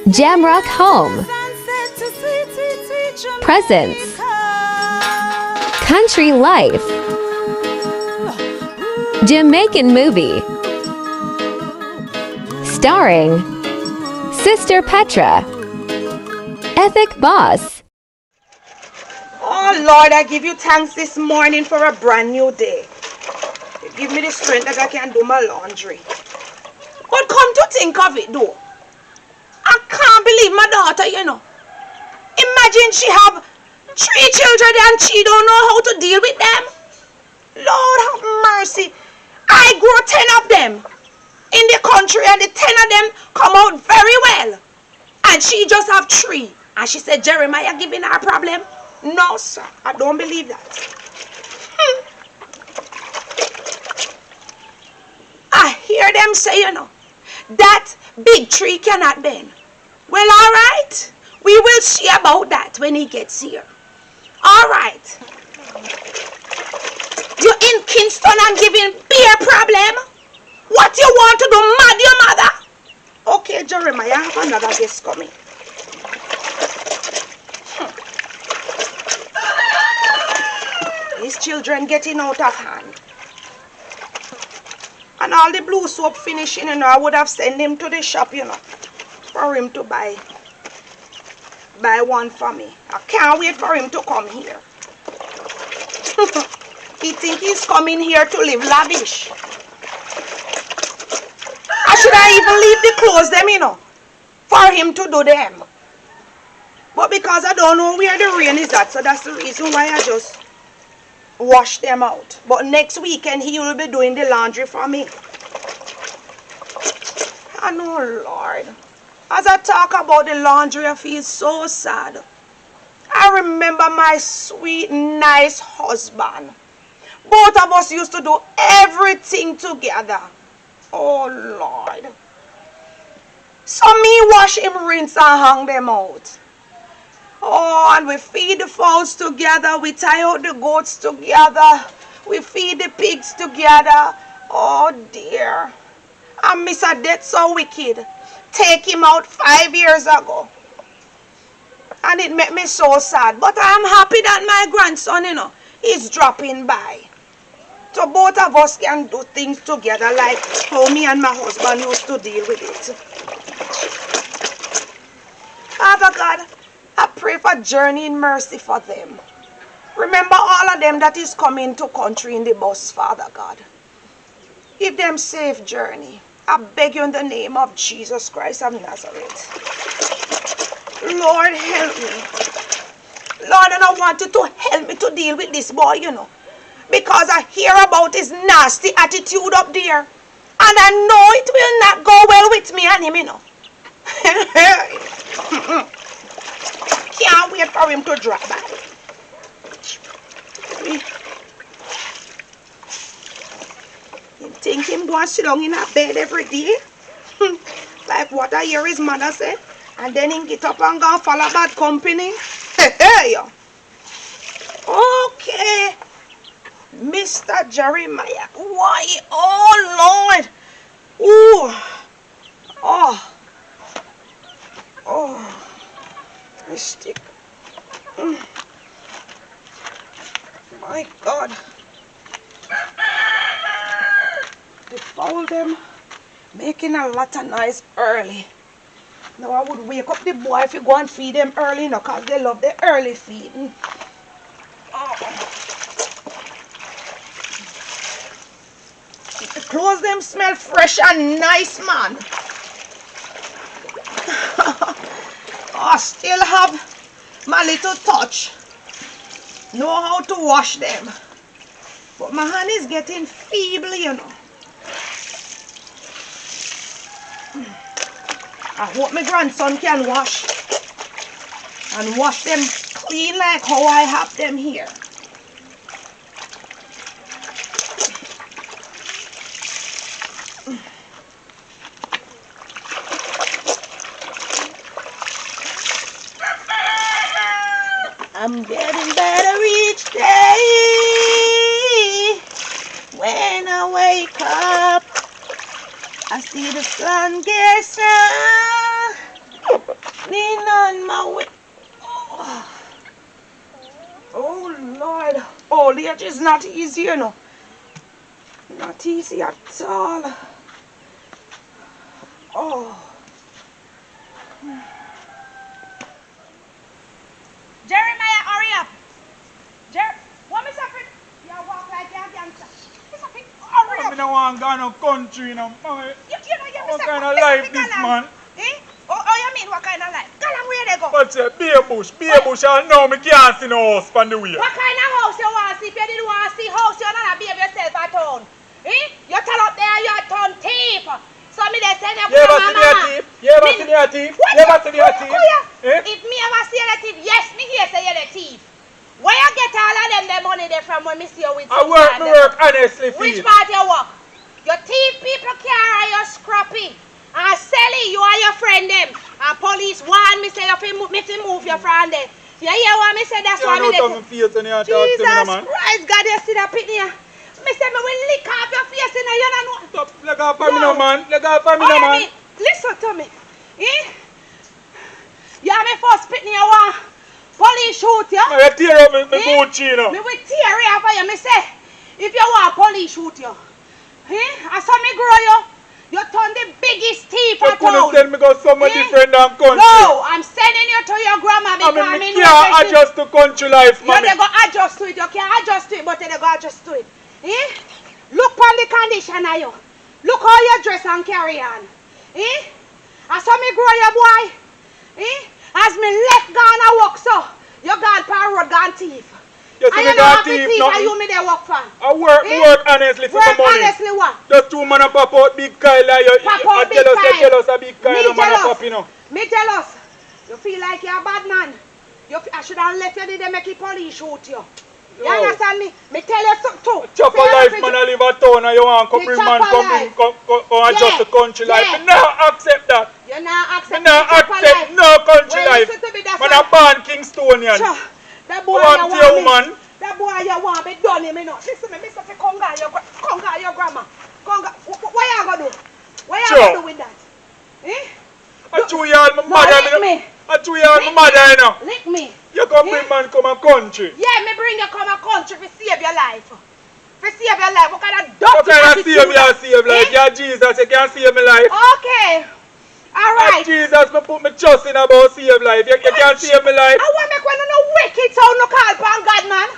Jamrock Home, Presents, Country Life, Jamaican Movie, starring Sister Petra, Ethic Boss. Oh Lord, I give you thanks this morning for a brand new day. You give me the strength that I can do my laundry. But come to think of it though, I can't believe my daughter, you know. Imagine she have 3 children and she don't know how to deal with them. Lord have mercy. I grew 10 of them in the country and the 10 of them come out very well. And she just have 3. And she said, Jeremiah giving her a problem? No, sir. I don't believe that. I hear them say, you know, that big tree cannot bend. Well, all right. We will see about that when he gets here. All right. You're in Kingston and giving beer problem? What you want to do, mad your mother? Okay, Jeremiah, I have another guest coming. These children getting out of hand. And all the blue soap finishing, you know, I would have sent him to the shop, you know, for him to buy one for me. I can't wait for him to come here. He think he's coming here to live lavish. I should I even leave the clothes them, you know, for him to do them. But because I don't know where the rain is at, so that's the reason why I just wash them out. But next weekend he will be doing the laundry for me. I know, Lord. As I talk about the laundry, I feel so sad. I remember my sweet, nice husband. Both of us used to do everything together. Oh, Lord. So me wash him, rinse, and hang them out. Oh, and we feed the fowls together. We tie out the goats together. We feed the pigs together. Oh, dear. I miss a death so wicked. Take him out 5 years ago. And it made me so sad. But I'm happy that my grandson, you know, is dropping by. So both of us can do things together like how me and my husband used to deal with it. Father God, I pray for journey in mercy for them. Remember all of them that is coming to country in the bus, Father God. Give them safe journey. I beg you in the name of Jesus Christ of Nazareth. Lord, help me. Lord, and I want you to help me to deal with this boy, you know. Because I hear about his nasty attitude up there. And I know it will not go well with me and him, you know. Can't wait for him to drop by. You think him going to sit down in a bed every day? Like what I hear his mother say? And then him get up and go follow bad company? Hey, okay. Mr. Jeremiah. Why? Oh, Lord. Ooh. Oh. Oh. Stick. My God. They foul them making a lot of noise early. Now I would wake up the boy if you go and feed them early, you know, because they love the early feeding. Oh. The clothes them smell fresh and nice, man. I still have my little touch. Know how to wash them. But my hand is getting feeble, you know. I hope my grandson can wash. And wash them clean like how I have them here. I'm getting better each day. When I wake up, I see the sun gets down. on my way. Oh Lord. Old age is not easy, you know. Not easy at all. Oh. Jeremiah, hurry up. What me say? You walk like you're a gangster. Hurry up. I don't want to go no country, you know. What kind of life this, man? Eh? Oh, you mean what kind of life? Galang, where they go? But be a bush, I know me can't see no house from the way. What kind of house you want to see? If you didn't want to see house, you're not behave yourself at home. Eh? You tell up there you're a ton thief. So me they send you You ever see a thief? You ever see a thief? You ever see a thief? If me ever see a thief, yes, me here say you're a thief. Where you get all of them the money there from when me see you with I work honestly for Which you. part you work? You thief people care and you scrappy. And Sally, you and your friend them. And police want me say you move your friend them. You hear what me say? That's why me don't face and you talk to me, Jesus man. Christ, God, you see that pit here. Me say me will lick off your face and you don't know. Stop, let go for me no man. Let go for me no man. Listen to me. Eh? You have me first pit in your one. Police shoot you. You tear up me Gucci, you know. Me will tear you off you. Me say, if you want police shoot you. Eh? I saw me grow you. You turn the biggest thief at all. You couldn't send me go somewhere different than country. No, I'm sending you to your grandma because I mean, me can't adjust to country life, man. You go adjust to it. You can't adjust to it, but they go adjust to it. Eh? Look on the condition of you. Look how you dress and carry on. Eh? I saw me grow your boy. Eh? As me left gone and walk so, you gone per road gone thief. You see me gone thief, nothing. You me there work for? I work honestly for work the money. Honestly what? Just two man pop out big Kyle like you jealous of big Kyle man pop, you know. Me jealous. You feel like you're a bad man. I should have left you there make the police shoot you. You understand me? Me tell you something too. Chop a life man I live a town and you want to bring man come adjust the country life. Me not accept that. You not accept. Me not accept no country life. Man a born Kingstonian. That boy you want me. That boy you want me done him, you know. Listen me, Mr. Conga your grandma. Conga, what you gonna do? What you gonna do with that? Eh? I chew you on my mother, I chew you on my mother, you know. Lick me. You come bring man come a country. Yeah, me bring you come a country to save your life. To save your life. What kind of dirty what kind of save life? You're Jesus, you can't save my life. Okay. Alright. Jesus, me put me trust in about save life. You can't save my life. I want to make one of no wicked sound no call upon God, man.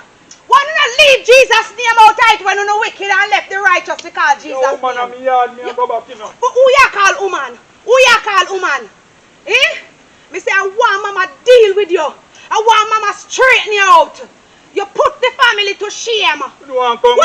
Why do not leave Jesus' name out tight when you no wicked and left the righteous to call Jesus' name? Woman, I'm yard, me go back, you know. Who you call woman? Who you call woman? Eh? Me say I want mama deal with you. I want mama straighten you out. You put the family to shame. You want to come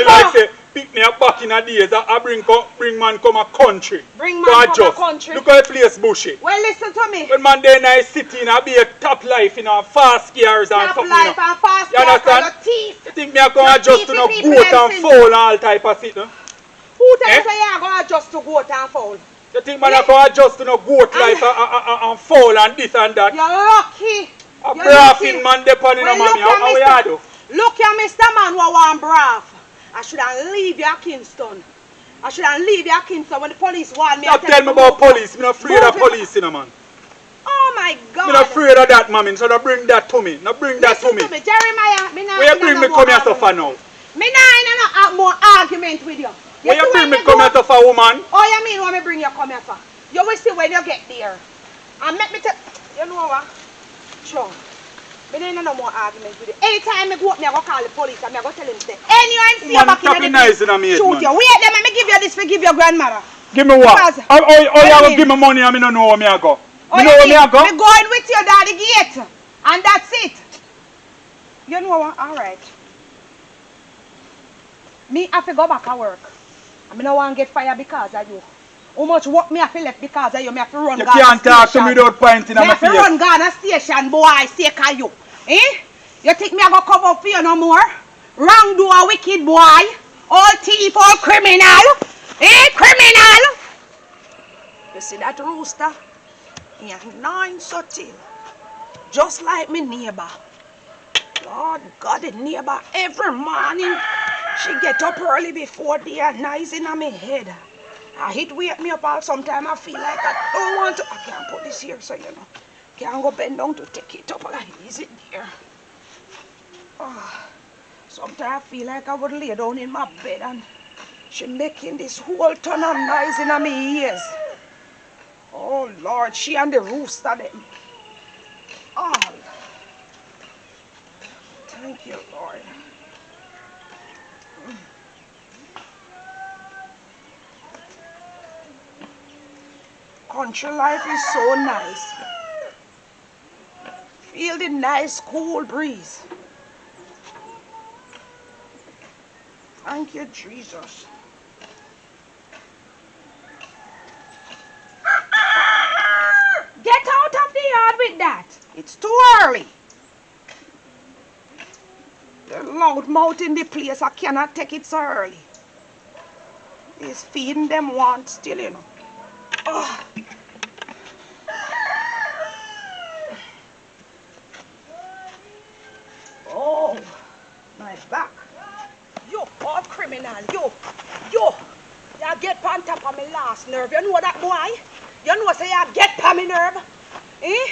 like say, pick me up back in the days. I bring man come a country. Bring man come a country. Look at the place bushy. Well, listen to me. When man there in a city, I be a top life, you know, fast cars and top something. Life and fast you understand? Thief. You think me I come adjust to no goat and fowl and all type of shit, no? Who tell you say you going to adjust to goat and fowl? You think man I come adjust to no goat life and fowl and this and that? You're lucky. A braffing man depending on mommy. How we are do? Look here, Mr. Man who want braff. I shouldn't leave you Kingston. I shouldn't leave you Kingston when the police want me. Stop telling me about police. I'm not afraid of police, you know, man. Oh my God. I'm not afraid of that, mommy. So don't bring that to me. Don't bring that to me. Jeremiah, where you bring me come here to for now? Me not have more argument with you. Where you bring me come here to for, woman? Oh, you mean what me bring you come here for? You will see when you get there. And make me tell you know what? Sure. But there ain't no more argument with you. Anytime I go up, I go call the police and I go tell him say, anyone see you back in the nice in me, shoot you. Wait, let me give you this for give your grandmother. Give me what? Oh, you gonna give me money and I don't know where me I go. You know where me I go? Me going with your daddy gate. And that's it. You know what? Alright. Me have to go back at work. I don't want to get fired because of you. How much work me have to left because of you? Me have to run Ghana station. You can't talk to me without pointing at my face. Me have to run Ghana station, boy, sake of you. Eh? You think me I go come up for you no more? Wrongdoer, wicked boy. All thief, all criminal. Eh? Criminal. You see that rooster? He has 9 subtle. Just like me neighbor. Lord God, the neighbor every morning. She get up early before they are nice in my head. I hit wake me up all sometime I feel like I don't want to. I can't put this here so you know. Can't go bend down to take it up. Easy there. Oh, sometimes I feel like I would lay down in my bed and she making this whole ton of noise in my ears. Oh Lord, she and the rooster them. Oh, thank you, Lord. Country life is so nice. Feel the nice cool breeze. Thank you, Jesus. Get out of the yard with that. It's too early. The loud mouth in the place, I cannot take it so early. He's feeding them one still, you know. Oh. Oh, my back. You poor criminal, you. You get on top of my last nerve. You know that, boy? You know say you get on my nerve? Eh?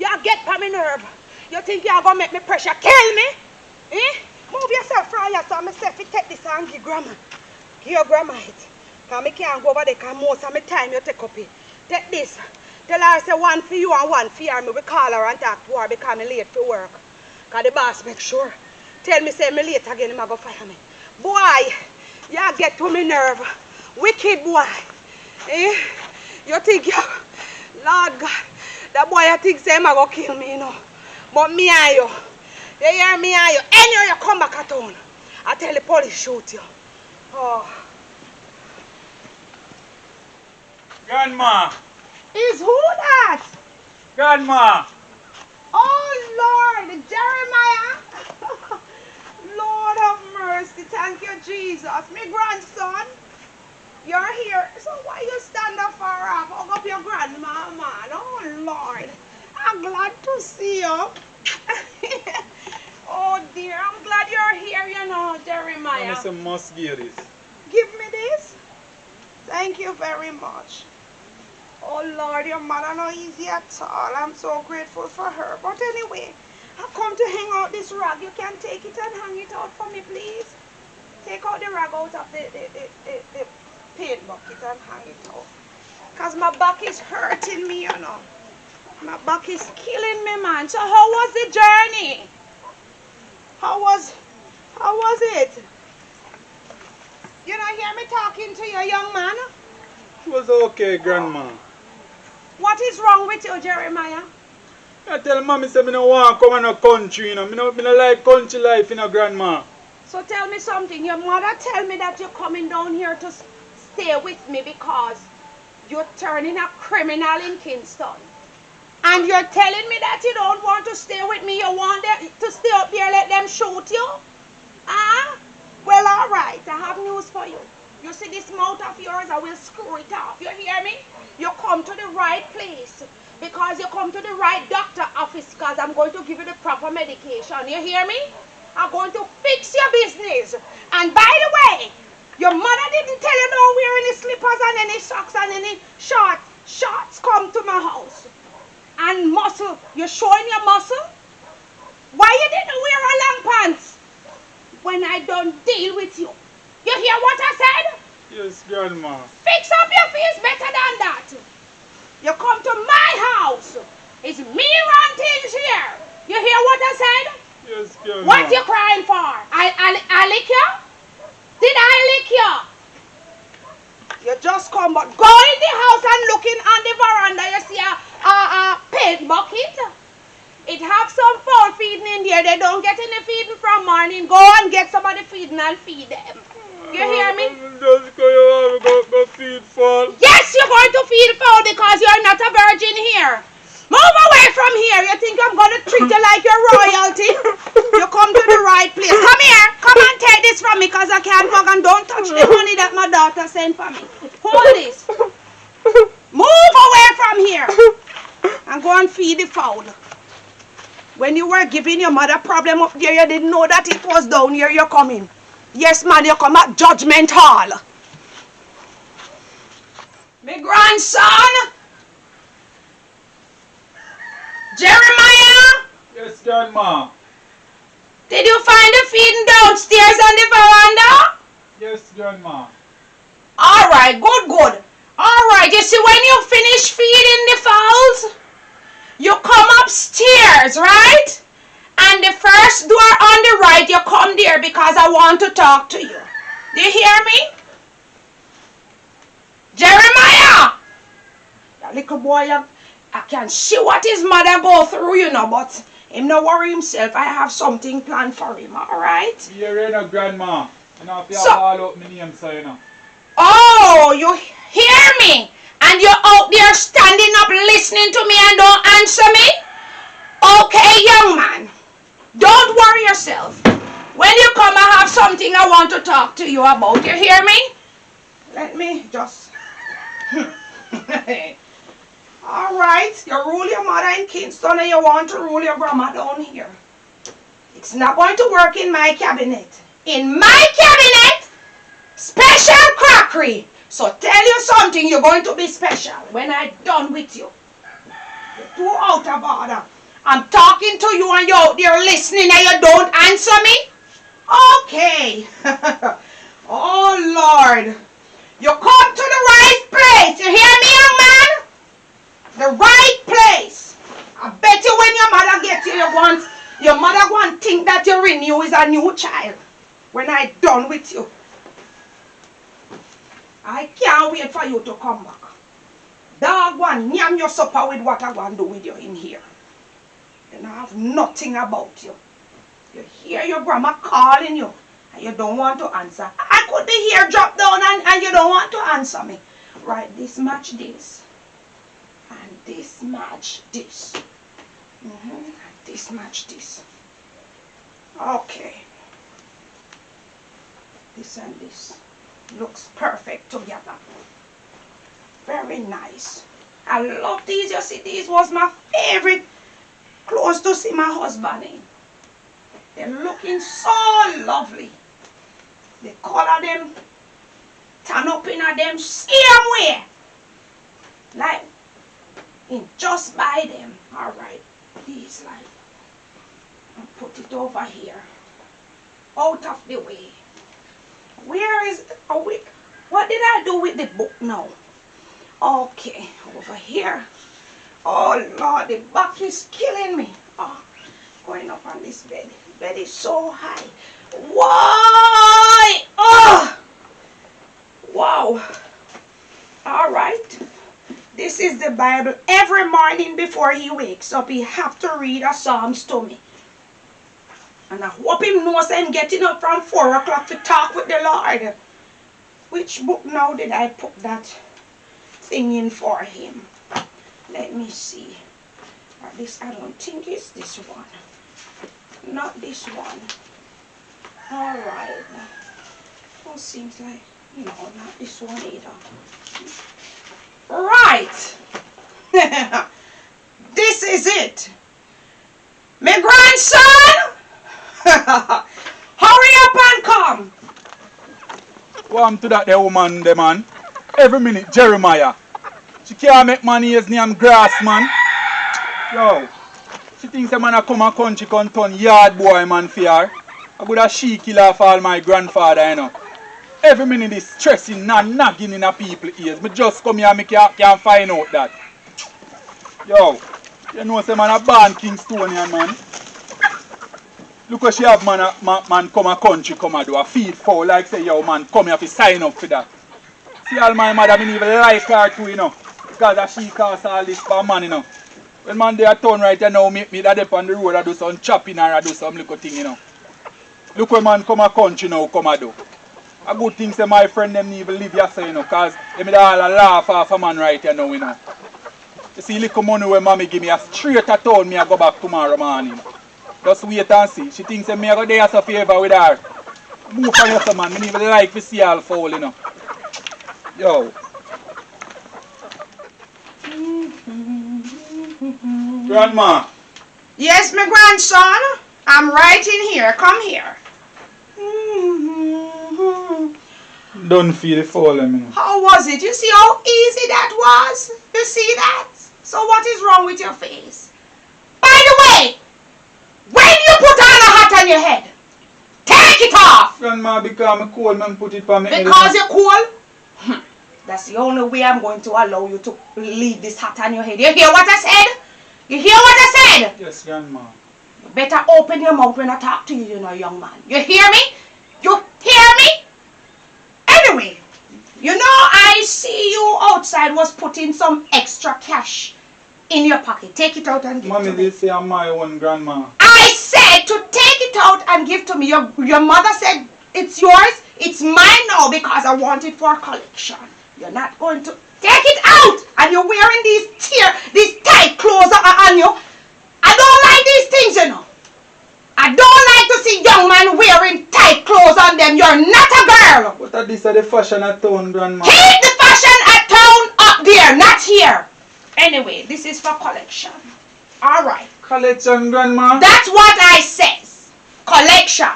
You get on my nerve. You think you're going to make me pressure kill me? Eh? Move yourself from here so myself take this and give grandma. Give your grandma it. Because I can't go over there because most of my time you take up it. Take this. Tell her I say one for you and one for her. Me will call her and talk to her because I'm late for work. Because the boss make sure. Tell me say me late again, I'm going to fire me. Boy, you get to me nerve. Wicked boy. Eh? You think you... Lord God. That boy you think say I'm going to kill me, you know. But me and you. You hear me and you. Anyway you come back at town. I tell the police shoot you. Oh. Grandma. Is who that? Grandma. Oh Lord, Jeremiah. Lord of mercy, thank you Jesus. My grandson, you're here. So why you stand up far off? Hug up your grandma, man. Oh Lord, I'm glad to see you. Oh dear, I'm glad you're here, you know, Jeremiah. I must give this. Give me this. Thank you very much. Oh Lord, your mother not easy at all. I'm so grateful for her. But anyway, I've come to hang out this rag. You can take it and hang it out for me, please. Take out the rag out of the paint bucket and hang it out. Because my back is hurting me, you know. My back is killing me, man. So how was the journey? How was it? You don't hear me talking to you, young man? It was okay, Grandma. What is wrong with you, Jeremiah? I tell mommy say I don't want to come in a country, you know. I don't like country life, you know, Grandma. So tell me something. Your mother tell me that you're coming down here to stay with me because you're turning a criminal in Kingston. And you're telling me that you don't want to stay with me. You want to stay up here, let them shoot you? Ah? Well, all right. I have news for you. You see this mouth of yours, I will screw it off. You hear me? You come to the right place. Because you come to the right doctor office because I'm going to give you the proper medication. You hear me? I'm going to fix your business. And by the way, your mother didn't tell you don't wear any slippers and any socks and any shorts. Shorts come to my house. And muscle. You're showing your muscle? Why you didn't wear a long pants when I don't deal with you? You hear what I said? Yes, Grandma. Fix up your face better than that. You come to my house. It's me run things here. You hear what I said? Yes, Grandma. What you crying for? I lick you? Did I lick you? You just come, but go in the house and looking on the veranda. You see a paint bucket. It have some fowl feeding in there. They don't get any feeding from morning. Go and get somebody feeding and feed them. You hear me? Just go feed fowl. Yes, you're going to feed fowl because you're not a virgin here. Move away from here. You think I'm going to treat you like your royalty? You come to the right place. Come here. Come and take this from me because I can't walk and don't touch the money that my daughter sent for me. Hold this. Move away from here and go and feed the fowl. When you were giving your mother problem up there, you didn't know that it was down here you're coming. Yes, man, you come at Judgment Hall. My grandson. Jeremiah, Yes, Grandma. did you find the feeding downstairs on the veranda? Yes, Grandma. Alright, good. Alright, you see when you finish feeding the fowls, you come upstairs, right? And the first door on the right, you come there because I want to talk to you. Do you hear me? Jeremiah! That little boy, I can see what his mother go through, you know, but him no worry himself. I have something planned for him, alright? Here, you know, Grandma. You know, if you So- have all out my name, so you know. Oh, you hear me? And you're out there standing up listening to me and don't answer me? Okay, young man. Don't worry yourself. When you come, I have something I want to talk to you about. You hear me? Let me just... Alright, you rule your mother in Kingston and you want to rule your grandma down here. It's not going to work in my cabinet. In my cabinet, special crockery. So tell you something, you're going to be special when I'm done with you. You're too out of order. I'm talking to you and you're out there listening and you don't answer me? Okay. Oh, Lord. You come to the right place. You hear me, young man? The right place. I bet you when your mother gets you, your mother won't think that you renew is a new child. When I'm done with you. I can't wait for you to come back. Dog one, yam your supper with what I want to do with you in here. And I have nothing about you. You hear your grandma calling you and you don't want to answer. I could be here drop down and you don't want to answer me. Right, this match this. And this match this. And this match this. Okay. This and this. Looks perfect together. Very nice. I love these. You see, these was my favorite clothes to see my husband in. They're looking so lovely. The color them turn up in a them same way. Like, in just by them. Alright. These like. I'll put it over here. Out of the way. Where is, what did I do with the book now? Okay, over here. Oh Lord, the back is killing me. Oh, going up on this bed. The bed is so high. Why? Oh! Wow. All right. This is the Bible. Every morning before he wakes up, he have to read a Psalms to me. And I hope him knows I'm getting up from 4 o'clock to talk with the Lord. Which book now did I put that thing in for him? Let me see. This, I don't think it's this one. Not this one. Alright. Oh, seems like, no, not this one either. Right. This is it. My grandson! Hurry up and come. What to that the woman, the man? Every minute, Jeremiah. She can't make money as name grass, man. Yo, she thinks the man a come a country can turn yard boy, man, for her. I would have she kill her for all my grandfather, you know. Every minute is stressing and nagging in a people's ears. But just come here and make you can't find out that. Yo, you know say man a born Kingstonian, man. Look what she have man come a country come a do a feed fowl like say yo man come here to sign up for that. See all my mother me even like her too, you know. Because of she cost all this for man, you know. When man they a turn right you know meet me that up on the road I do some chopping or I do some little thing, you know. Look when man come a country now come a do. A good thing say my friend them even live here so you know cause they me all a laugh off a man right here now, you know. You see little money when mommy give me a straight a town me I go back tomorrow morning. Just wait and see. She thinks me I go there as a favor with her. Move on yourself, man. Me even like to see all foul, you know. Yo. Grandma. Yes, my grandson. I'm right in here. Come here. Don't feel the foul, you know. How was it? You see how easy that was? You see that? So what is wrong with your face? way, when you put on a hat on your head, take it off. Grandma, because I'm cold, man, put it on me. Because you're cool? That's the only way I'm going to allow you to leave this hat on your head. You hear what I said? You hear what I said? Yes, Grandma. You better open your mouth when I talk to you, you know, young man. You hear me? You hear me? Anyway, you know, I see you outside was putting some extra cash in your pocket. Take it out and give Mommy to me. did say I'm my own, Grandma. I said to take it out and give to me. Your mother said it's yours. It's mine now because I want it for collection. You're not going to take it out, and you're wearing these tight clothes on you. I don't like these things, you know. I don't like to see young men wearing tight clothes on them. You're not a girl. But that this is the fashion at town, Grandma. Keep the fashion at town up there, not here. Anyway, this is for collection. All right. Collection, Grandma. That's what I says. Collection.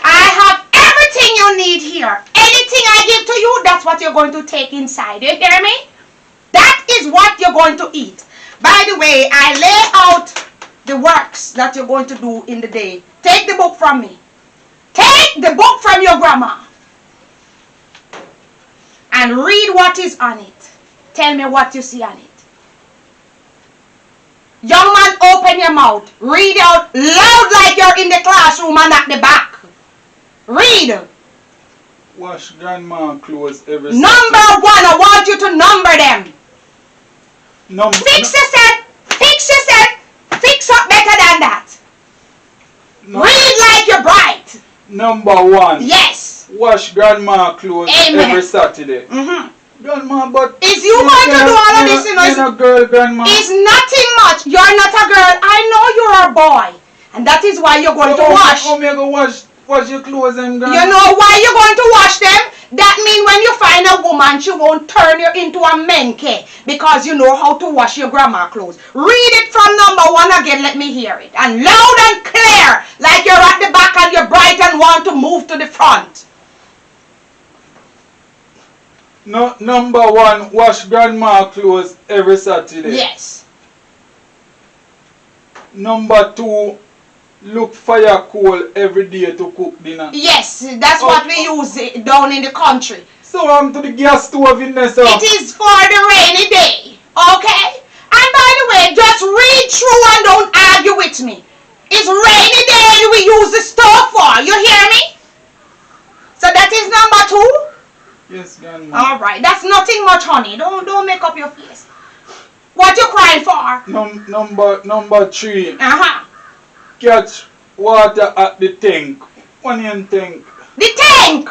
I have everything you need here. Anything I give to you, that's what you're going to take inside. You hear me? That is what you're going to eat. By the way, I lay out the works that you're going to do in the day. Take the book from me. Take the book from your grandma. And read what is on it. Tell me what you see on it. Young man, open your mouth. Read out loud like you're in the classroom and at the back. Read. Wash Grandma clothes every Number one, I want you to number them. Fix yourself. Fix yourself. Fix up better than that. Read like you're bright. Number one. Yes. Wash Grandma clothes every Saturday. Grandma, but is you going to do all of this? You're a girl, Grandma. It's nothing much. You're not a girl. I know you're a boy. And that is why you're going to wash. How me go wash your clothes, Grandma? You know why you're going to wash them? That means when you find a woman, she won't turn you into a menke because you know how to wash your grandma clothes. Read it from number one again. Let me hear it. And loud and clear, like you're at the back and you're bright and want to move to the front. No, number one, wash Grandma clothes every Saturday. Yes. Number two, look fire coal every day to cook dinner. Yes, that's what we use down in the country. So I'm to the gas stove in there, sir. It is for the rainy day, okay? And by the way, just read through and don't argue with me. It's rainy day we use the stove for, you hear me? So that is number two? Yes, Grandma. All right, that's nothing much, honey. Don't make up your face. What you crying for? Number three. Catch water at the tank. What do you think? The tank.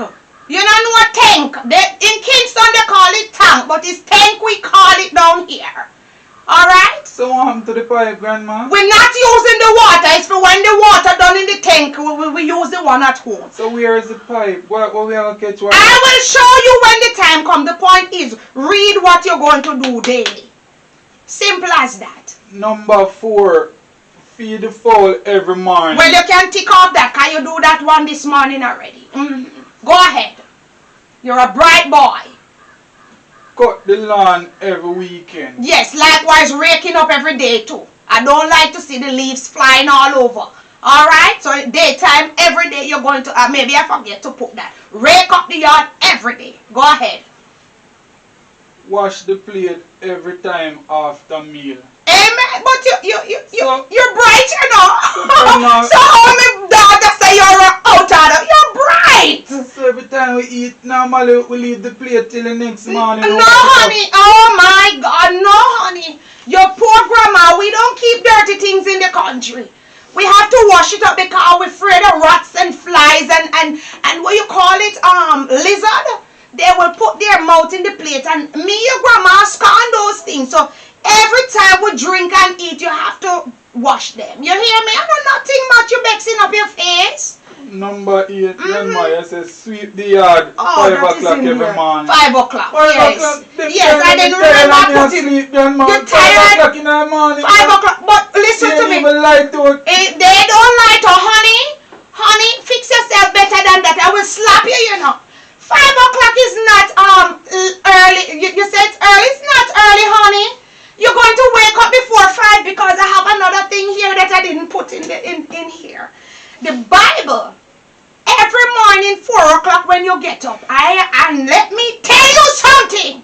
You don't know a tank. In Kingston they call it tank, but it's tank we call it down here. All right. So what happened to the pipe, Grandma? We're not using the water. It's for when the water done in the tank. We use the one at home. So where is the pipe? What we are going to catch water? I will show you when the time comes. The point is, read what you're going to do daily. Simple as that. Number four, feed the fowl every morning. Well, you can tick off that. Can you do that one this morning already? Go ahead. You're a bright boy. Cut the lawn every weekend. Yes, likewise raking up every day too. I don't like to see the leaves flying all over. Alright, so daytime, every day you're going to, maybe I forget to put that. Rake up the yard every day. Go ahead. Wash the plate every time after meal. Amen. But you're bright, you know. So so how my daughter say you're out of you're bright. So every time we eat, normally we leave the plate till the next morning. No, honey. Oh my God, no, honey. Your poor grandma, we don't keep dirty things in the country. We have to wash it up because we're afraid of rats and flies and what you call it, lizard. They will put their mouth in the plate and me, your grandma, scorn those things. So every time we drink and eat, you have to wash them. You hear me? I know nothing much. You mixing up your face. Number 8, Grandma, you say sweep the yard 5 o'clock every morning. 5 o'clock. 5 Yes. o'clock. Yes, I didn't remember putting. You're tired. 5 o'clock in the morning. 5 o'clock. But listen to me. Even light out. They don't light up, honey. Honey, fix yourself better than that. I will slap you, you know. 5 o'clock is not early. You said it's early. It's not early, honey. You're going to wake up before 5 because I have another didn't put in here. The Bible, every morning 4 o'clock when you get up, and let me tell you something.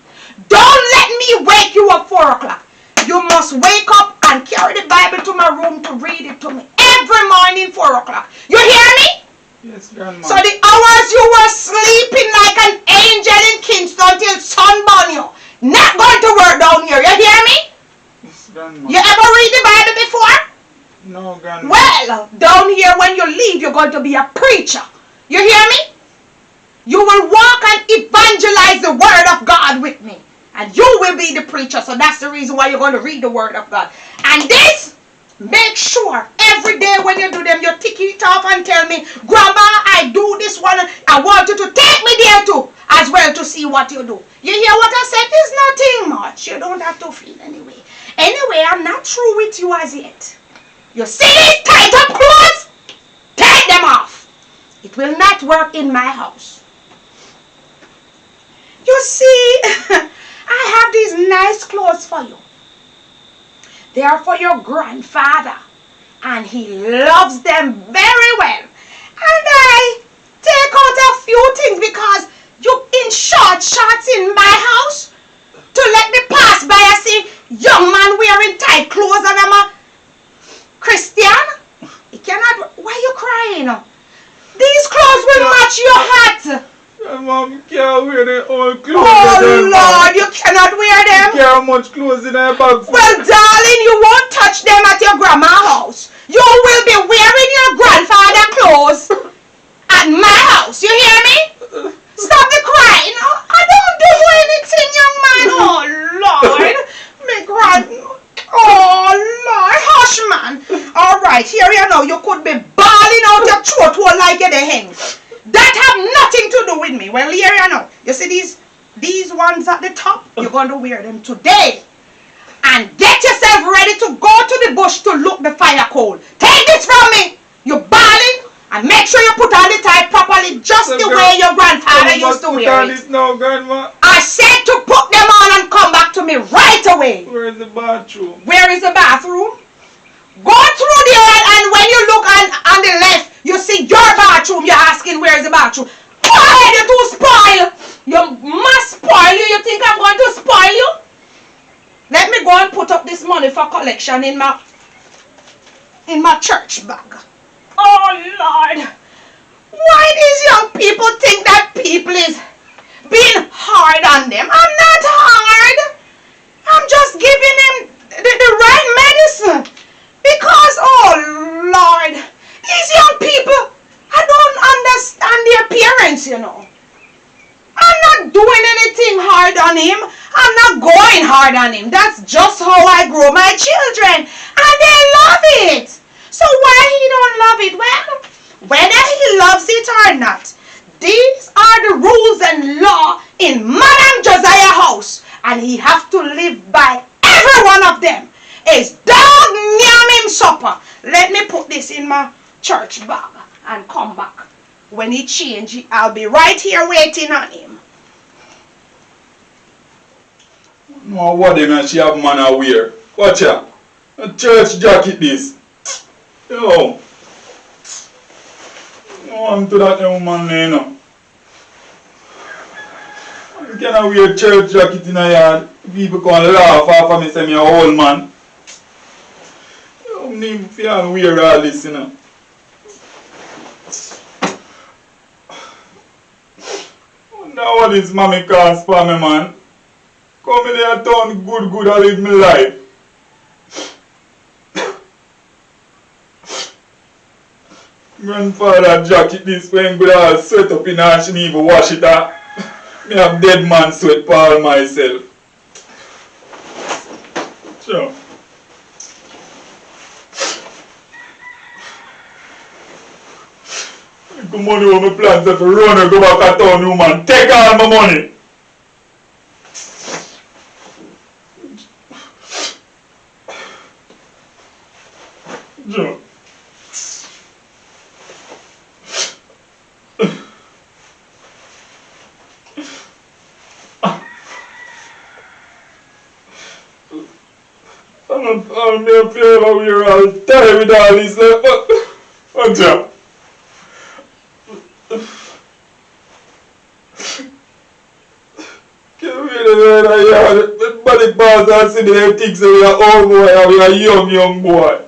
Don't let me wake you up 4 o'clock. You must wake up and carry the Bible to my room to read it to me every morning 4 o'clock. You hear me? Yes, Grandma. So the hours you were sleeping like an angel in Kingston till sunburn you, not going to work down here. You hear me? Yes, Grandma. You ever read the Bible before? No, Grandma. Well, down here when you leave, you're going to be a preacher. You hear me? You will walk and evangelize the word of God with me. And you will be the preacher. So that's the reason why you're going to read the word of God. And this, make sure every day when you do them, you tick it off and tell me, Grandma, I do this one. I want you to take me there too, as well, to see what you do. You hear what I said? There's nothing much. You don't have to feel anyway. Anyway, I'm not through with you as yet. You see these tight up clothes? Take them off. It will not work in my house. You see, I have these nice clothes for you. They are for your grandfather. And he loves them very well. And I take out a few things because you in shorts in my house. To let me pass by and see young man wearing tight clothes and I'm a Christian. He cannot. Why are you crying? These clothes will match your hat. Mom can't wear the old clothes. Oh Lord, you cannot wear them. You can't have much clothes in her bag. Well, darling, you won't touch them at your grandma's house. You will be wearing your grandfather's clothes at my house. You hear me? Stop the crying. I don't do anything, young man. Oh Lord, me oh Lord, hush, man. All right, here you know. You could be bawling out your throat like you're the hen. That have nothing to do with me. Well, here you know. You see these ones at the top? You're going to wear them today. And get yourself ready to go to the bush to look the fire coal. Take this from me. You're bawling. And make sure you put on the tie properly just the way your grandfather used to wear it. No, Grandma. I said to put them on and come back to me right away. Where is the bathroom? Where is the bathroom? Go through there and when you look on the left, you see your bathroom. You're asking where is the bathroom. Go ahead, you're too spoiled. You must spoil you. You think I'm going to spoil you? Let me go and put up this money for collection in my church bag. Oh Lord. Why these young people think that people is being hard on them? I'm not hard. I'm just giving them the right medicine. Because, oh Lord, these young people, I don't understand their parents, you know. I'm not doing anything hard on him. I'm not going hard on him. That's just how I grow my children. And they love it. So why he don't love it? Well, whether he loves it or not, these are the rules and law in Madam Josiah's house. And he have to live by every one of them. It's dog yam him supper. Let me put this in my church bag and come back. When he change, I'll be right here waiting on him. No, what then she have man a wear? Watch ya. A church jacket this. Yo. No, I'm to that woman there, you know. You cannot wear church jacket in a yard. People can laugh after me say me a old man. You need to wear all this, you know. Now what is mommy cause for me, man? Come in here town good I live my life. Grandfather jacket this when good all sweat up in her, she even wash it out. Me have dead man sweat for all myself. Sure. The money on my plans to run and go back at town, you man. Take all my money. Joe. man, me feel like we're all tired with all this. What's up? Can we really know that body pass and see the things that we are old boy and we are young boy?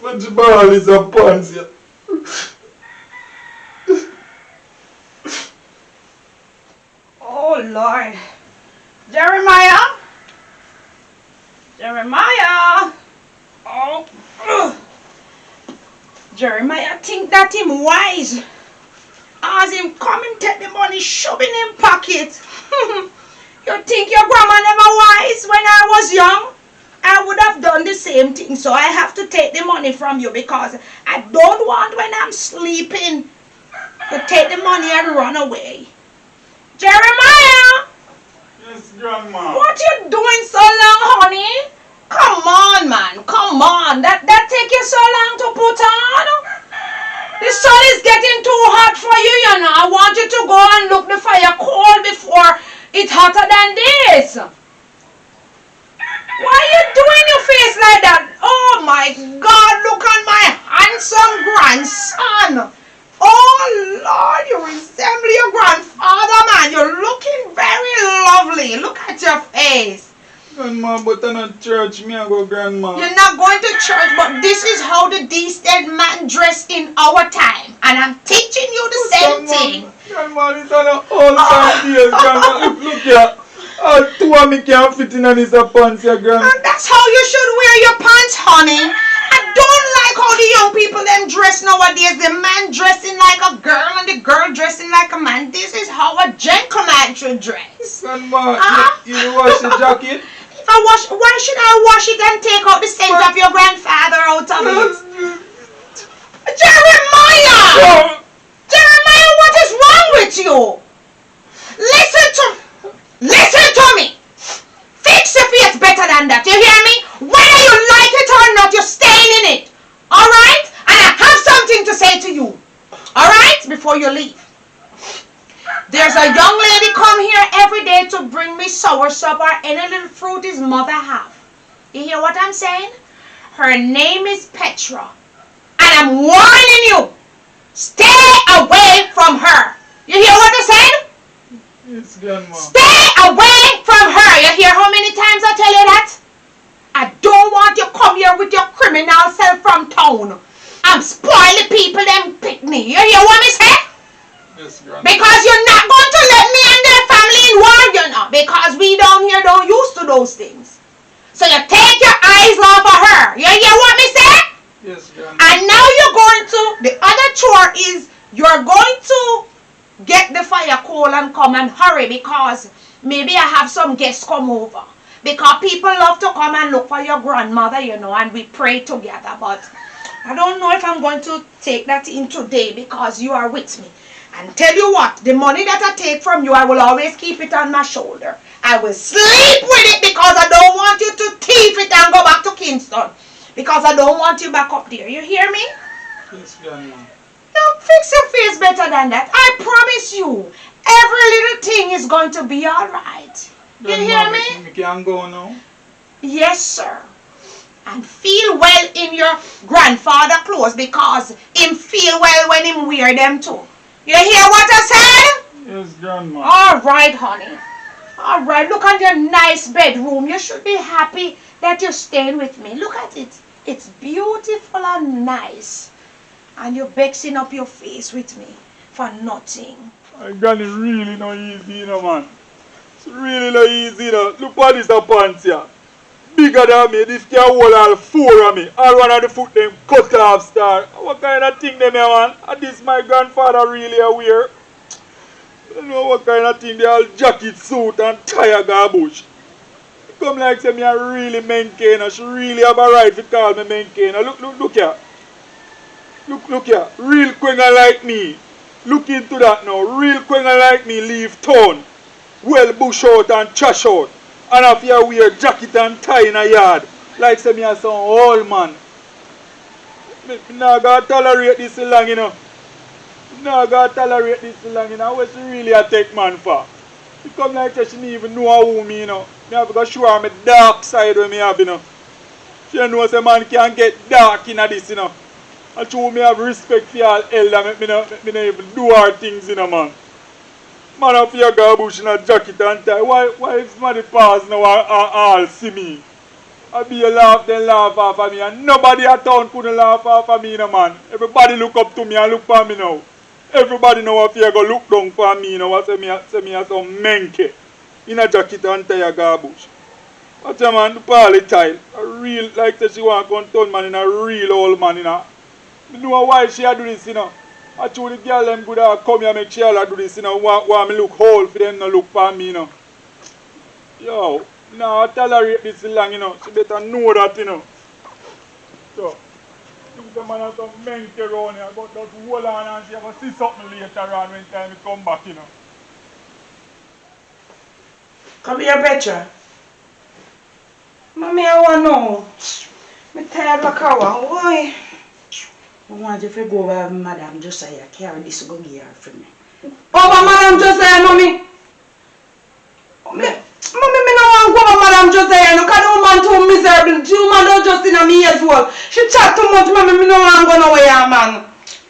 But the ball is a pants here. Oh Lord. Jeremiah? Jeremiah? Oh. Ugh. Jeremiah think that him wise. As him come and take the money, shove in him pocket. You think your grandma never wise when I was young? I would have done the same thing. So I have to take the money from you because I don't want when I'm sleeping to take the money and run away. Jeremiah! Yes, Grandma. What you doing so long, honey? Come on, man. Come on. That take you so long to put on? The sun is getting too hot for you, you know. I want you to go and look the fire cold before it's hotter than this. Why are you doing your face like that? Oh my God, look at my handsome grandson. Oh Lord, you resemble your grandfather, man. You're looking very lovely. Look at your face. Grandma, but I'm not church. Me I go, Grandma. You're not going to church, but this is how the decent man dressed in our time. And I'm teaching you the same thing. Grandma, this is an old time days, Grandma. Look here. Two of me can't fit in on this pants here, Grandma. And that's how you should wear your pants, honey. I don't like how the young people them dress nowadays. The man dressing like a girl and the girl dressing like a man. This is how a gentleman should dress. Grandma, you wash the jacket? If I wash, why should I wash it and take out the scent of your grandfather out of it? Jeremiah! Jeremiah, what is wrong with you? Listen to me. Fix your face better than that. You hear me? Whether you like it or not, you're staying in it. Alright? And I have something to say to you. Alright? Before you leave. There's a young lady come here every day to bring me soursop or any little fruit his mother have. You hear what I'm saying? Her name is Petra. And I'm warning you. Stay away from her. You hear what I said? Yes, Grandma. Stay away from her. You hear how many times I tell you that? I don't want you come here with your criminal self from town. I'm spoiling people them pick me. You hear what me say? Yes, Grandma. Because you're not going to let me and their family in war, you know. Because we down here don't used to those things. So you take your eyes off of her. You hear what me say? Yes, Grandma. And now you're going to, the other chore is you're going to get the fire coal and come and hurry because maybe I have some guests come over. Because people love to come and look for your grandmother, you know, and we pray together. But I don't know if I'm going to take that in today because you are with me. And tell you what, the money that I take from you, I will always keep it on my shoulder. I will sleep with it because I don't want you to thief it and go back to Kingston. Because I don't want you back up there. You hear me? Yes, Grandma. Now fix your face better than that. I promise you, every little thing is going to be alright. You hear me? Me can go now. Yes, sir. And feel well in your grandfather clothes because him feel well when him wear them too. You hear what I said? Yes, Grandma. Alright, honey. Alright, look at your nice bedroom. You should be happy that you're staying with me. Look at it. It's beautiful and nice. And you're vexing up your face with me for nothing. I got it really not easy, you know, man. It's really not easy, you know. Look at this pants here. Bigger than me. This can hold all four of me. All one of the foot them cut off star. What kind of thing them here, man? And this my grandfather really aware. I don't know what kind of thing they all jacket, suit and tie garbage. Come like say me a really maintainer. She really have a right to call me maintainer. Look here. Look here. Real quenga like me. Look into that now. Real quenga like me leave town. Well bush out and trash out. And if you wear jacket and tie in a yard. Like say me a some old man. Me not gonna tolerate this long, you know. Me not gonna tolerate this long, you know. What she really a take man for? She come like that, she didn't even know who me, you know. Me have to go show her my dark side when me have, you know. She knows a man can get dark in this, you know. And true, me have respect for all elder, me no even do her things, you know, man. Man up here go bush in a jacket and tie. Why if somebody pass now and all see me? I be a laugh, then laugh off of me, and nobody at town couldn't laugh off of me, you know, man. Everybody look up to me and look for me now. Everybody know if you go look down for me, you know, what say me as some menke in a jacket and tie a garbage. Watch a man, the parley child, a real, like say she want to come turn man in a real old man, you know. I know why she a do this, you know. I told the girl them good come here make she all do this, you know, want me look old for them to look for me, you know. Yo, now I tolerate this long, you know. She better know that, you know. So, think the man has some menke around here, but just hold on and she have to see something later on when time he come back, you know. Come here, Petra. Mommy, I want to know. I'm tired of cow. Why? I want you to go over Madam Josiah. Carry this go give her for me. Over Madam Josiah, Mommy? Mommy, me no want go over Madam Josiah. No, because the woman too miserable. The woman don't just in me as well. She chat too much, Mommy. Me no want go nowhere, man.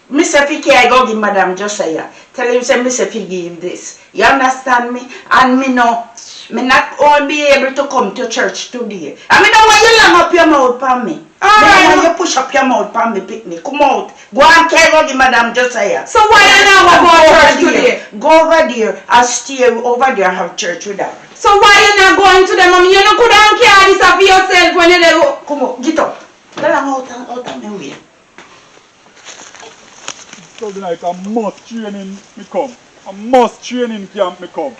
Mr. Fiki, I go give Madam Josiah. Tell him, say, Mr. Fiki give this. You understand me? And me no. Me not all be able to come to church today. I mean, don't want you long up your mouth for me. I want you push up your mouth for me, picnic. Come out. Go and carry the Madam Josiah. So why you not go to church today? Go over there and stay over there and have church with her. So why you not going to them? I mean, you not could have carry this up yourself when you there. Come on, get up. Get out of my way. So like a must training me come. A must training camp me come.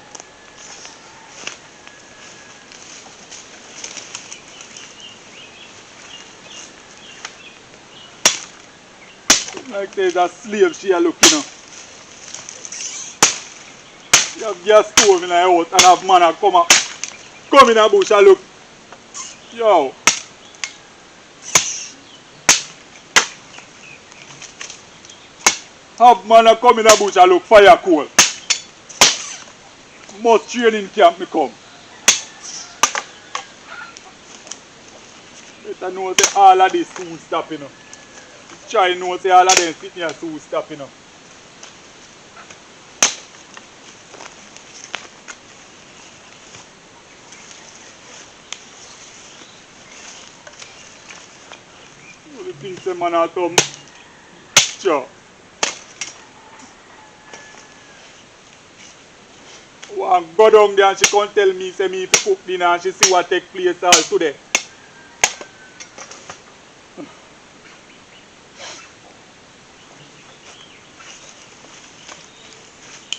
Like there's a slave she a look, you know. You have gas stove in her house and have man a come in a bush and look. Yo. Have man a come in a bush and look fire cool. Must training camp me come. Better know say all of this soon stop, you know. Try to know say all of them sit here soon stop, you know. You think the man has some sure. One go down there and she can't tell me say me if you cook dinner and she see what take place all today.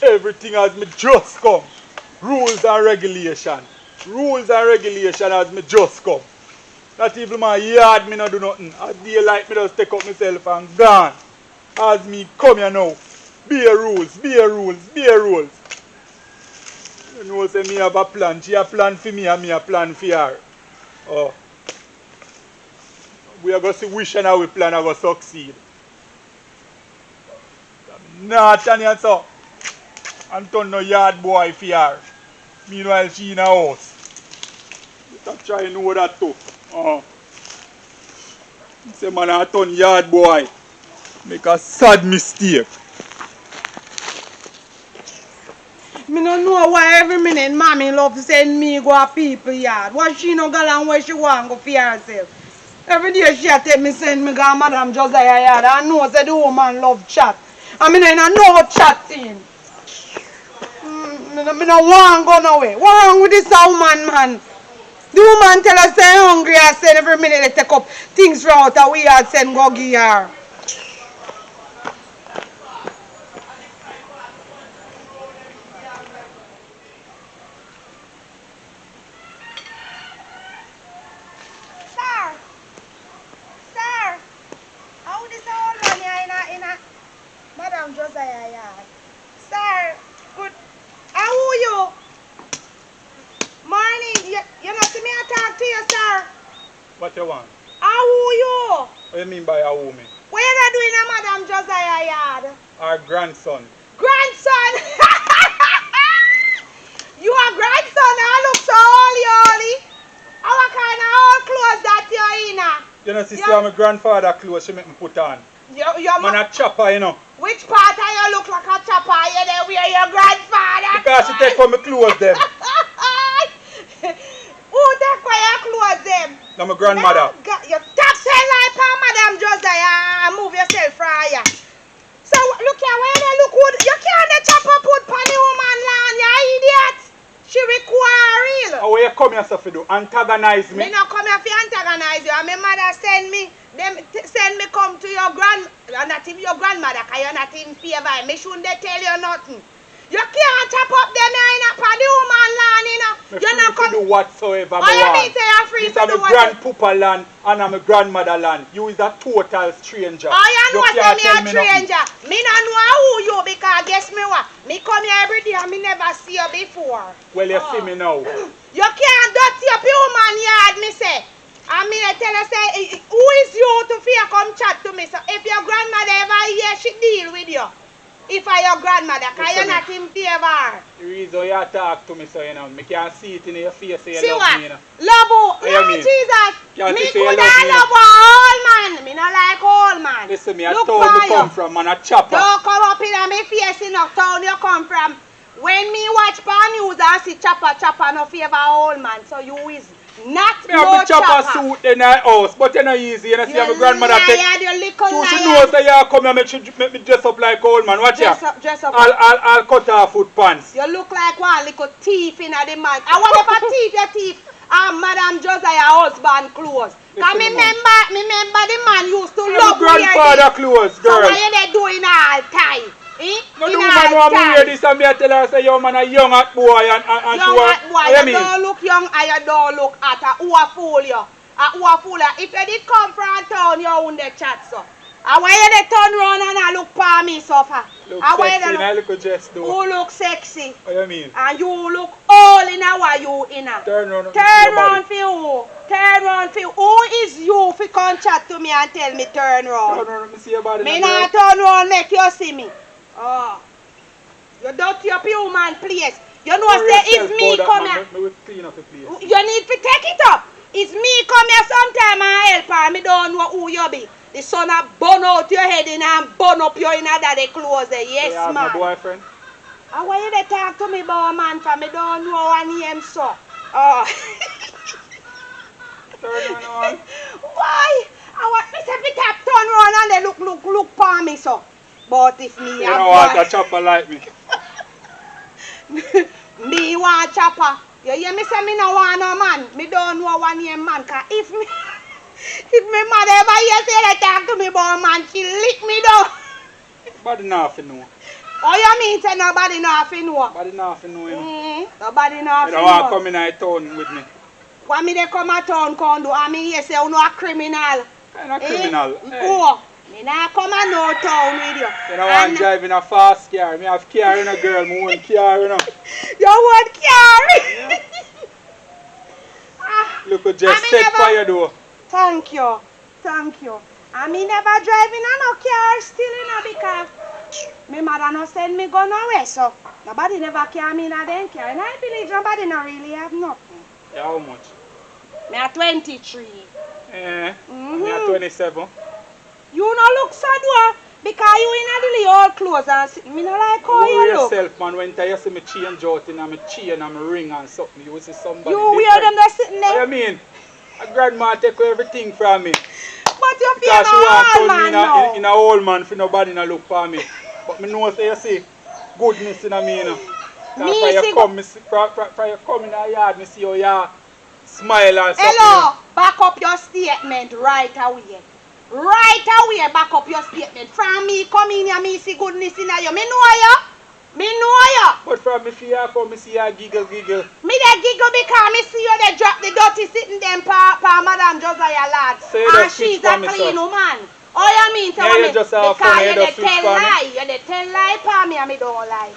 Everything as me just come. Rules and regulation. Rules and regulation as me just come. Not even my yard me not do nothing. As daylight me just take up myself and gone. As me come here now. Be a rules, be a rules, be a rules. You know say me have a plan. She a plan for me and me a plan for her. Oh. We are going to see which and how we plan are going to succeed. Not and so. And turn no yard boy for her. Meanwhile she in a house. Better try to know that too. Say man I turn yard boy. Make a sad mistake. Me don't know why every minute mommy love to send me go a people yard. Why she no go along where she want go for herself? Every day she a tell me send me go Madam Josiah yard. I know say the woman love chat. I mean I know chatting. Me no want go nowhere. What wrong with this woman, man? The woman tell us say hungry and send every minute they take up things round and we had send go give her. Sir, how this old man here in a Madam Josiah yard? Sir, good. How are you? Morning. You not see me I talk to you, sir. What you want? How are you? What you mean by a woman? What you not doing in Madam Josiah yard? Our grandson. Grandson! You You know, see, my grandfather clothes she make me put on. Man a chopper, you know. Which part of you look like a chopper? You there wear your grandfather? Because she take for me clothes them. Who take for your clothes them? No, my grandmother. You talk saying like Madam Josiah and move yourself from here. So look here, where they look good. You can't the chopper put on the woman land, you idiot. She require real. How you come here so to do? Antagonize me? Me not come here to antagonize you. And my mother send me come to your not even your grandmother, because you're not in favor. Me shouldn't they tell you nothing. You can't chop up them in a the woman land, you know. You're not to do whatsoever. Oh, you mean say you're free this to is do my grandpapa land and I'm a grandmother land. You is a total stranger. Oh, you know can't me a stranger. Me not know who you, because guess me what? Me come here every day and me never see you before. Well, you see me now. You can't dirty up your woman yard, me say. I mean, I tell her, say, who is you to fear come chat to me? So if your grandmother ever here, she deal with you. If I your grandmother, because you're not in favor. The reason you talk to me so, you know, me can see it in your face so you see love what? me, you know. Love who? What No, you mean? Jesus. Can't Me say you could love have me. love all man. Me not like all man. Listen, me, I Look told for me you. come from, man, a chopper. Don't come up in my face in the town you come from. When me watch pan news and see chopper no favor all man. So you is not Me no have a chopper chopper. suit in the house, but you know easy. You know, see my grandmother take. You little So she liar. knows that you come here, make me dress up like old man. Watch ya. Dress up. I'll cut off foot pants. You look like one little thief in the man. I want if a thief, you thief. Madam Josiah husband clothes. Cause me remember the man used to love wear grandfather clothes, girl. So what you they doing all time? Eh? No, In the all woman want me time. hear this and me I tell her say yo man a young hot boy and Young she want. hot boy, What you you mean? don't look young and you don't look hot. Who a fool you? Who a fool you? If you did come from town, you wouldn't chat so. And why you they turn round and I look for me suffer? Look And why sexy you in a little dress though. who look sexy? What you mean? And you look all in a what you in a. Turn round. Turn round for you. Turn round for you. Who is you if you come chat to me and tell me turn round? Turn round, let me see your body. Me now, not girl. turn round make you see me. Oh. You dirty up your human place. You know Worry say yourself it's me about come that, here. man. Me will clean up the place. You need to take it up. It's me come here sometime and help her. Me don't know who you be. The sun a burn out your head in and burn up your inner daddy clothes there. Yes, You have man. my boyfriend? And why you dey talk to me about a man for me don't know what name so? Oh. Turn around. Why? I want me say tap turn round and they look for me so. But if me You don't want a chopper like me. me want chopper. You hear me say me no want no man. Me don't know one name man. Cause if me mother ever hear say they talk to me about a man, she lick me down. Body not fi know. Oh, you mean say nobody know if you know? Body not fi know, you know. Nobody know if You you don't want to know. come in a town with me. When me they come a town come do, I mean you say you know a criminal. I'm not criminal. Hey. Oh, me not come a no town with you. You don't want to drive in a fast car. Me have car in a girl, me want car, you know. You want carry? Look at just set fire though. Thank you. Thank you. And me never driving a no car still in a because my mother no send me go nowhere, so nobody never carry me in a them car. And I believe nobody no really have nothing. Yeah, how much? Me at 23. Me at 27. You no look so do because you in a the old clothes and sit. Me no like how Worry you look. yourself, man. When you see me change out in my chain and my ring and something, you will see somebody You wear them just sitting What there. you mean? A grandma take everything from me. But you feel Because she want no to old turn me man now. in a old man for nobody to look for me. But me know say you see goodness in me, you know. Me After see you come, you come in the yard, me see how you smile and something. Hello, back up your statement right away. Right away, back up your statement. From me come in here, me see goodness in you. Me know you. Me know you. But from me see you come, me see you giggle. Me dey giggle because me see you they drop the dirty sitting them pa Madam Josiah lad. So you And just she's switch a for me, clean sir. woman. All you mean tell Yeah, me you just have because fun, you you just dey switch tell for me. lie. You dey tell lie pa me and me don't lie.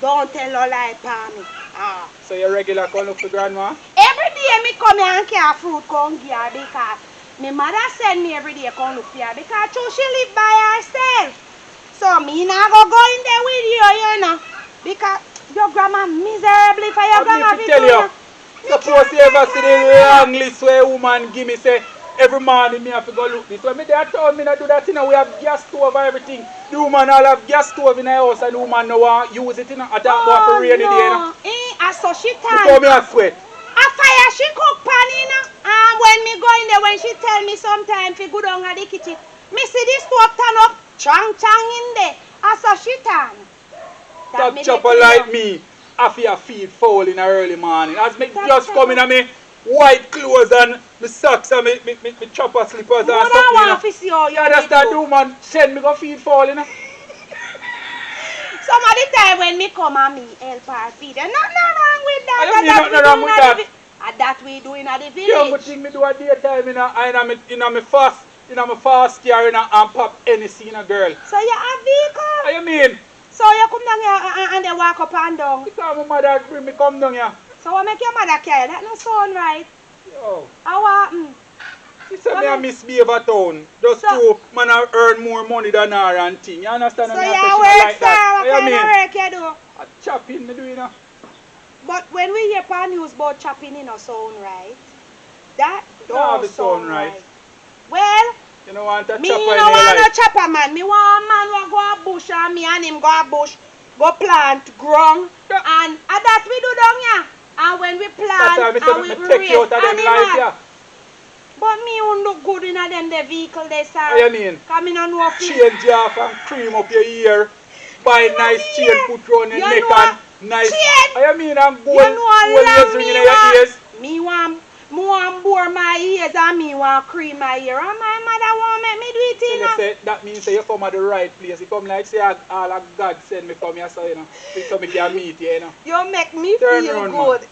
Don't tell no lie pa me. Ah. So you regular come look for grandma? Every day me come here and carry fruit come give her because my mother send me every day come look for her because she live by herself. So me not go in there with you know. Because your grandma miserably for your grandma I tell you. Suppose you ever see the long list where a woman give me say Every morning me have to go look this. When me there town, me not do that, you know, we have gas stove and everything. The woman all have gas stove in the house and the woman no want use it, you know. I don't go for rainy day, you know. I saw she Look how me a sweat. A fire she cook pan, you know. And when me go in there, when she tell me sometimes to go down at the kitchen, me see this stove turn up, chang in there. I saw she turn. Top chopper like me, I feel feed foul in the early morning. As me just come in and me white clothes and my socks and me chopper slippers and something, you know. Yeah, that's that woman send me go feed foul, you know. Some of the time when me come and me help her feed, there's nothing wrong with that. I mean nothing wrong with that. And that we do in the village. Yeah, but thing me do a daytime in my fast car and pop anything in a girl. So you have vehicle? What you mean? So you come down here and they walk up and down? Because my mother bring me come down here. So what make your mother carry? That no sound right. Yo. How She said me a misbehave at town. Just to man earn more money than her and thing. You understand? So you work, sir? What kind of work you do? A chopping me do, you know. But when we hear pan news about chopping in a sound right, that don't sound right. Well, you know want a me chopper no want no chopper man. Me want a man who go a bush and me and him go a bush, go plant ground, and that we do down here. And when we plant and we take you out of them life, yeah. But me won't look good in them the vehicle they sir. What you mean? Come in and know change you off and cream up your ear. Buy nice chain, put round your neck and nice. Chain? What you mean? And gold ears ring in your ears. Me want bore my ears and me want cream my ear. And my mother won't make me do it, you know. Say, that means you come at the right place. You come like say all of God send me come here, so you know. So me can meet you, you know. You make me Turn feel around, good.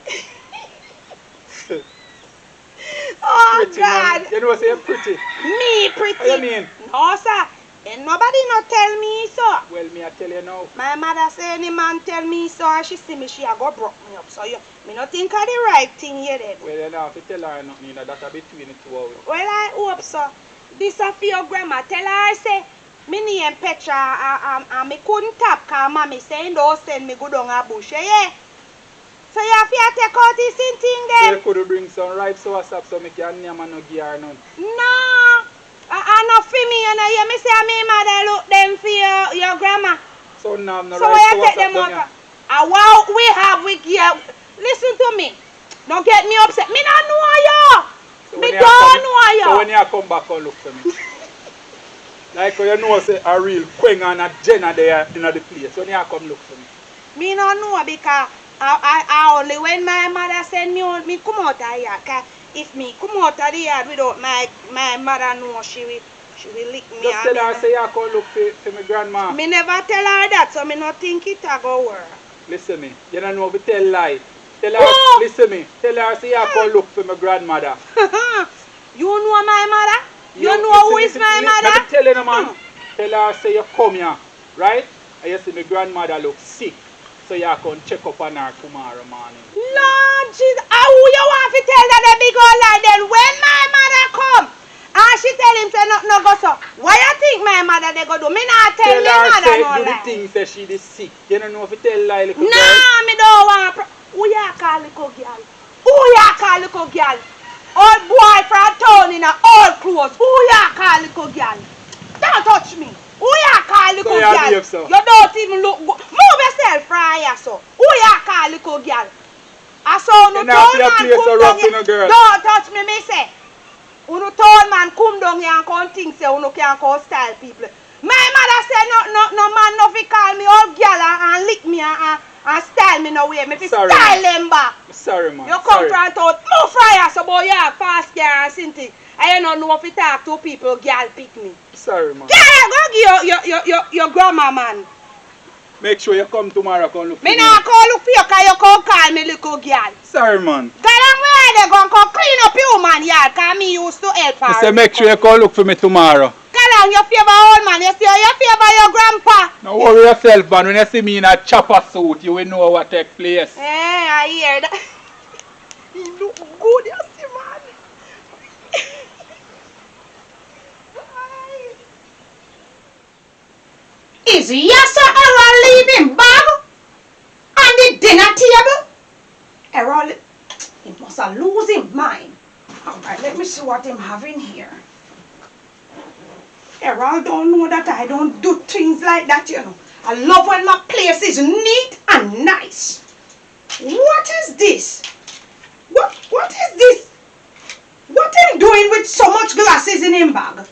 Oh pretty, God. Man. You know say you're pretty. Me pretty? What you mean? No sir. And nobody not tell me so. Well, me I tell you now. My mother say any man tell me so and she see me, she a go broke me up. So you me not think of the right thing here then. Well, you don't have to tell her nothing, you know, that's between the two of you. Well, I hope so. This is for your grandma. Tell her say me name Petra and me couldn't tap because mommy saying don't send me go down a bush. Yeah. So you have to take out this thing then. So you could bring some ripe soursop so me can name and no give her none. No. Enough for me, you know. You me say my mother look them for your grandma. So now no so ripe you take them out. What we have with you. Listen to me. Don't get me upset. Me don't know you. So me don't know you. So when you come back and look for me. Like you know say a real queen and a Jenna there in the place. When you come look for me. Me don't know because I only when my mother send me out, me come out of here. Cause if me come out of the yard without my mother know, she will lick me. Just tell her say you come look for my grandma. Me never tell her that, so me not think it a go work. Listen me, you don't know if you tell lie. Tell her, listen me, tell her say you come look for my grandmother. You know my mother? You know who is my mother? Let me tell you, man. Tell her say you come here, right? And you see my grandmother look sick. So you can check up on her tomorrow morning. Lord Jesus, how you want to tell that the big old lie then? When my mother come and she tell him say no go so, what you think my mother they go do? Me not tell my mother no lie. Do the thing say she is sick. You don't know if you tell lie little girl. Nah, me don't want. Who you call little girl? Who you call little girl? Old boy from town in a old clothes. Who you call little girl? Don't touch me. Who you call little girl? So. You don't even look good. Move yourself from here, so. Who you call little girl? I saw no town man come down here. Don't touch me, me say. Uno town man come down here and come think say uno can call style people. My mother say no man no fi call me old girl and lick me and style me no way. Me fi style them back. Sorry man. You come from town. Move from here, so boy you fast girl and something. I don't know if you talk to people, girl pick me. Sorry, man. Yeah, go give your grandma, man. Make sure you come tomorrow, come look for me. Me not come look for you because you come call me little girl. Sorry, man. Go down where they go come clean up you, man, yeah, because me used to help her. I say make sure you come look for me tomorrow. Go down, you favor old man, you see you favor your grandpa. Don't worry yourself, man. When you see me in a chopper suit, you will know what take place. I hear that. He look good, you see, man. Is Yasa Errol leaving bag on the dinner table? Errol, he must have lose his mind. Alright, let me see what I'm having here. Errol don't know that I don't do things like that, you know. I love when my place is neat and nice. What is this? What is this? What am doing with so much glasses in him bag?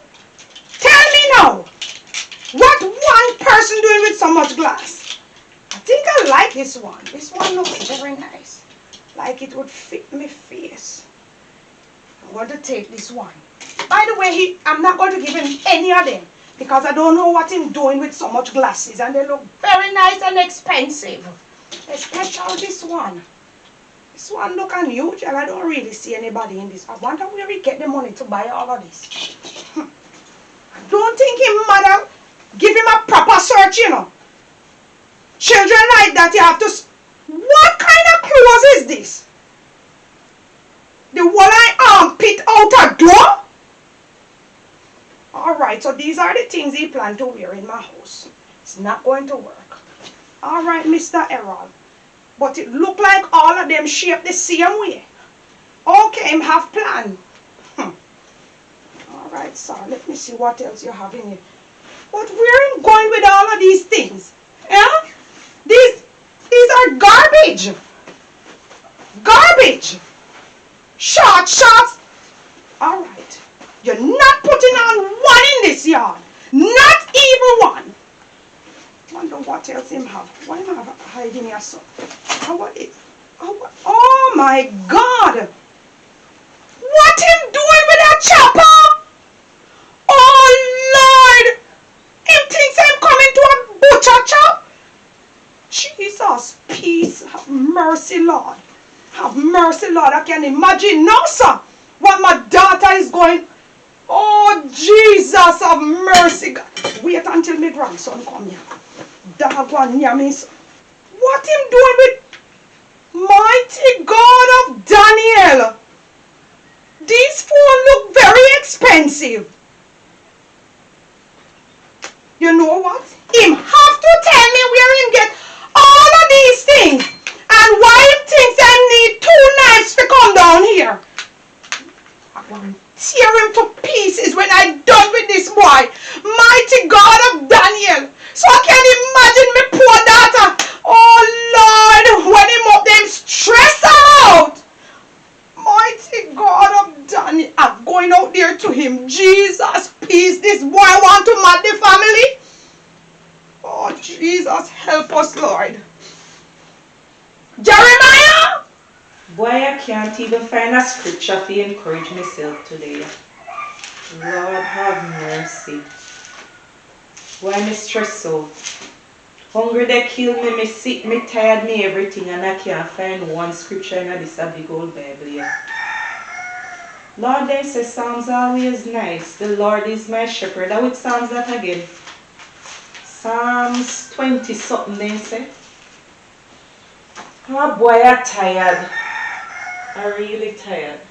Tell me now. What one person doing with so much glass? I think I like this one. This one looks very nice. Like it would fit my face. I'm going to take this one. By the way, I'm not going to give him any of them because I don't know what he's doing with so much glasses and they look very nice and expensive. Especially this one. This one look unusual. I don't really see anybody in this. I wonder where he get the money to buy all of this. I don't think his mother give him a proper search, you know. Children like that, you have to... What kind of clothes is this? The one I armpit out a door? Alright, so these are the things he planned to wear in my house. It's not going to work. Alright, Mr. Errol. But it look like all of them shaped the same way. Okay, him have plan. Alright, sir. Let me see what else you have in here. But where am going with all of these things? Yeah? These are garbage. Garbage. Shorts. Alright. You're not putting on one in this yard. Not even one. Wonder what else him have. Why am I hiding here so? Oh my God! What him doing with that chopper? Oh Lord! Him thinks I'm coming to a butcher shop? Jesus, peace, have mercy, Lord. Have mercy, Lord. I can imagine now, sir, what my daughter is going. Oh Jesus, have mercy, God. Wait until my grandson come here. Dagwan Yamis. What him doing with mighty God of Daniel? These phones look very expensive. You know what? Him have to tell me where him get all of these things and why him thinks I need 2 knives to come down here. I want to tear him to pieces when I'm done with this boy. Mighty God of Daniel. So I can imagine my poor daughter. Oh Lord, when him up them stress out. Mighty God of Daniel. I'm going out there to him. Jesus, peace. This boy want to mad the family. Oh Jesus, help us, Lord. Jeremiah! Boy, I can't even find a scripture to encourage myself today. Lord have mercy. Why me stress out? Hungry they kill me, me sick, me tired, me everything, and I can't find one scripture in this big old Bible here. Lord, they say Psalms always nice. The Lord is my shepherd. That with Psalms that again? Psalms 20 something they say. Oh boy, I'm tired. I'm really tired.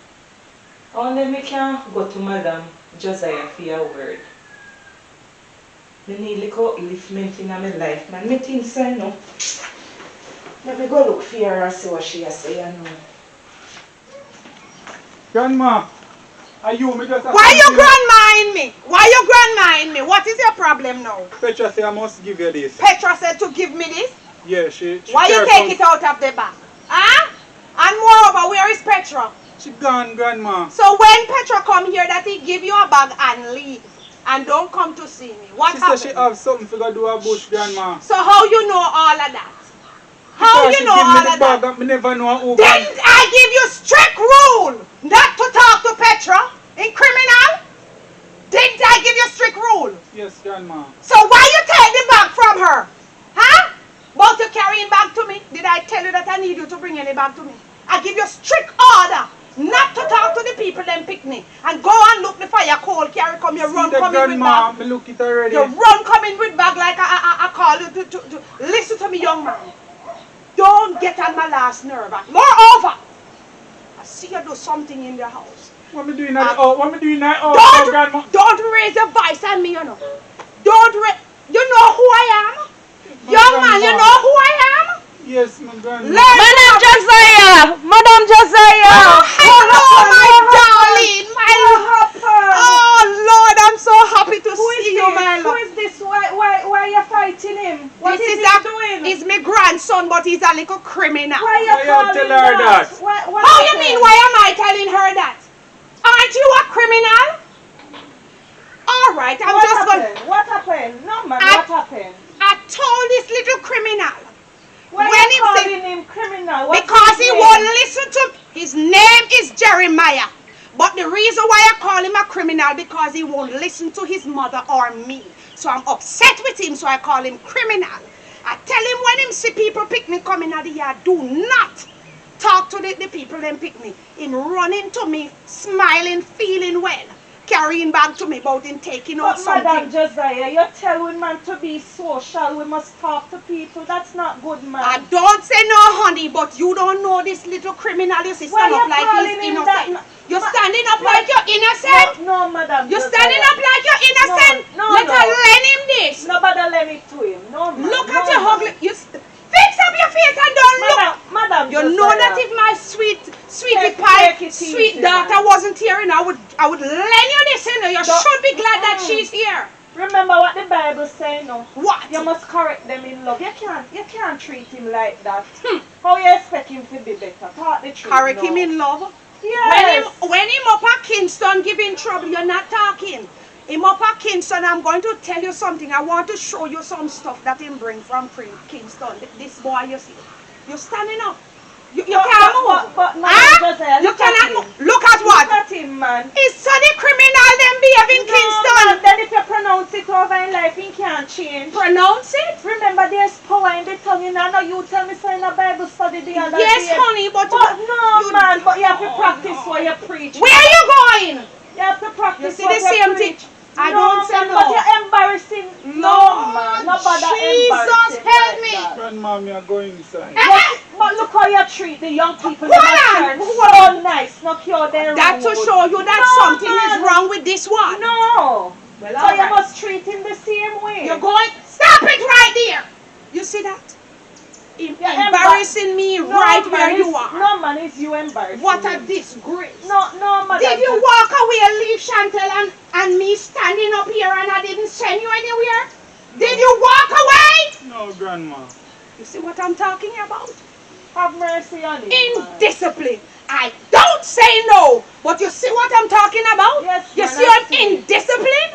Only me can go to Madam Josiah for your word. I need a little upliftment in my life, man. I think so, you know. Let me go look for her and see what she has to say, you know. Grandma, are you me just... Why your grandma in me? Why your grandma in me? What is your problem now? Petra said I must give you this. Petra said to give me this? Yeah, she Why you take it out of the bag? Huh? And moreover, where is Petra? She gone, Grandma. So when Petra come here, that he give you a bag and leave. And don't come to see me. What happened? She said she have something for to do a bush, Grandma. So how you know all of that? How you know all of that? I never know who. Didn't I give you strict rule not to talk to Petra in criminal? Didn't I give you strict rule? Yes, Grandma. So why you take the bag from her? Huh? About you carrying bag to me? Did I tell you that I need you to bring any bag to me? I give you strict order not to talk to the people them pick me. And go and look the fire coal carry come you run coming with bag. Me look it already. You run coming with bag like I call you to listen to me, young man. Don't get on my last nerve. Moreover, I see you do something in the house. What me doing at the house? What me doing at the house, Grandma? Don't raise your voice on me, you know. You know who I am? Young man, you know who I am? Yes, my grandma. Madam Josiah! Madam Josiah! Oh, hello, my darling. a little criminal. Why you Why you calling tell her that? How you mean, why am I telling her that? Aren't you a criminal? Alright, I'm just going. What happened? No man, I- what happened? I told this little criminal. Why When you he calling him criminal? What's Because his he name? won't listen to. His name is Jeremiah. But the reason why I call him a criminal because he won't listen to his mother or me. So I'm upset with him, so I call him criminal. I tell him when him see people pick me coming out the yard, do not talk to the people them pick me. Him running to me, smiling, feeling well, carrying back to me about him taking out But Madam something. Josiah, you tell we man to be social, we must talk to people. That's not good, man. I don't say no, honey, but you don't know this little criminal. You see, Why stand you up like calling he's him innocent. that? You're standing up like you're innocent. No, Madam You're Josiah. standing up like you're innocent. No, Let no. her lend him this. Nobody lend it to him. No, man. Look no, at your man. ugly. Fix up your face and don't look. Madam You Josiah. know that if my sweetie Take pie, it easy, sweet daughter man. wasn't here, and I would lend you this. You know, you Don't- should be glad that she's here. Remember what the Bible say, no? What? You must correct them in love. You can't treat him like that. How you expect him to be better? Talk the truth. Correct no. him in love. Yes. When him up at Kingston giving trouble, you're not talking. Him up at Kingston, I'm going to tell you something. I want to show you some stuff that him bring from Kingston. This boy, you see, you're standing up. You can't move. But Madam Huh? Josiah, You look at cannot him. move. Look at what? Look at him, man. It's so the criminal them behave in No, Kingston. man, then if you pronounce it over in life, he can't change. Pronounce it. Remember, there's power in the tongue. You know, you tell me so in a Bible study the other Yes, day. honey, but no, you- man, but you have to practice what you preach. Where are you going? You have to practice You see what the same preach. thing. I no, don't say man, no. But you're embarrassing. No, man. Nobody Jesus, embarrassing help like me. that. Grandma, me are going inside. But look how you treat the young people in Hold the on, church. hold So nice. Not cure their That to rude. show you that No, something is man. wrong with this one. No. Well, So all you right. must treat him the same way. You're going. Stop it right there. You see that? Embarrassing me right man, where you it's- are. No, man, it's you embarrassing What a me. disgrace. No, madam. Did you walk away and leave Chantel and me standing up here and I didn't send you anywhere? Did you walk away? No, Grandma. You see what I'm talking about? Have mercy on him, man. Indiscipline. I don't say no, but you see what I'm talking about? Yes, You man, see I I'm see. indiscipline?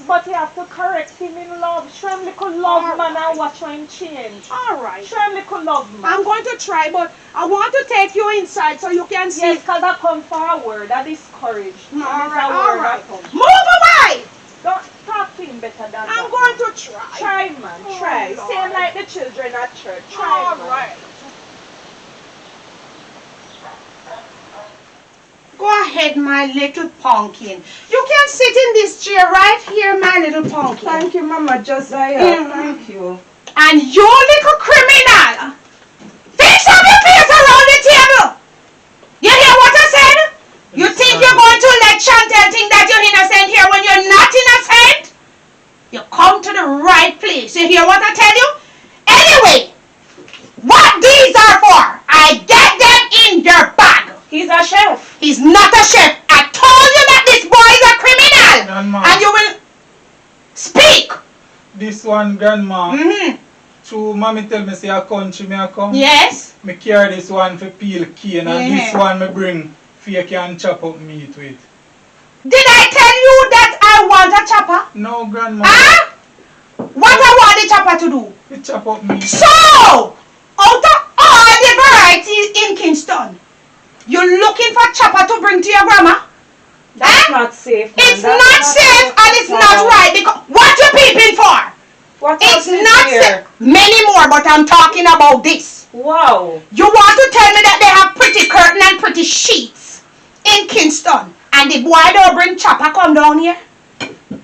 But you have to correct him in love. Show him little love, All man, right. and watch him change. All right. Show him little love, man. I'm going to try, but I want to take you inside so you can see. Yes, because I come for a word. I discourage. All right, a all word right. that comes. Move away! Don't talk to him better than I'm that. going to try. Try, man. Oh, Try. Lord. Same like the children at church. Try, All man. right. Go ahead, my little pumpkin. You can sit in this chair right here, my little pumpkin. Thank you, Mama Josiah. Mhm. Thank you. And you little criminal, fix up your face around the table. You hear what I said? You think you're going to let Chantel think that you're innocent here when you're not innocent? You come to the right place. You hear what I tell you? Anyway, what these are for, I get them in your bag. He's a chef. He's not a chef. I told you that this boy is a criminal. Grandma. And you will speak. This one, Grandma. Mm-hmm. True, mommy tell me say a country me a come. Yes. Me carry this one for peel cane and Yeah. this one me bring for you can chop up meat with. Did I tell you that I want a chopper? No, Grandma. Huh? What I want the chopper to do? You chop up meat. So, out of all the varieties in Kingston, you're looking for chopper to bring to your grandma? That's Huh? not safe, man. It's That's not safe and it's not right because what you peeping for? What It's else is not here? safe. Many more, but I'm talking about this. Wow. You want to tell me that they have pretty curtain and pretty sheets in Kingston and the boy don't bring chopper come down here?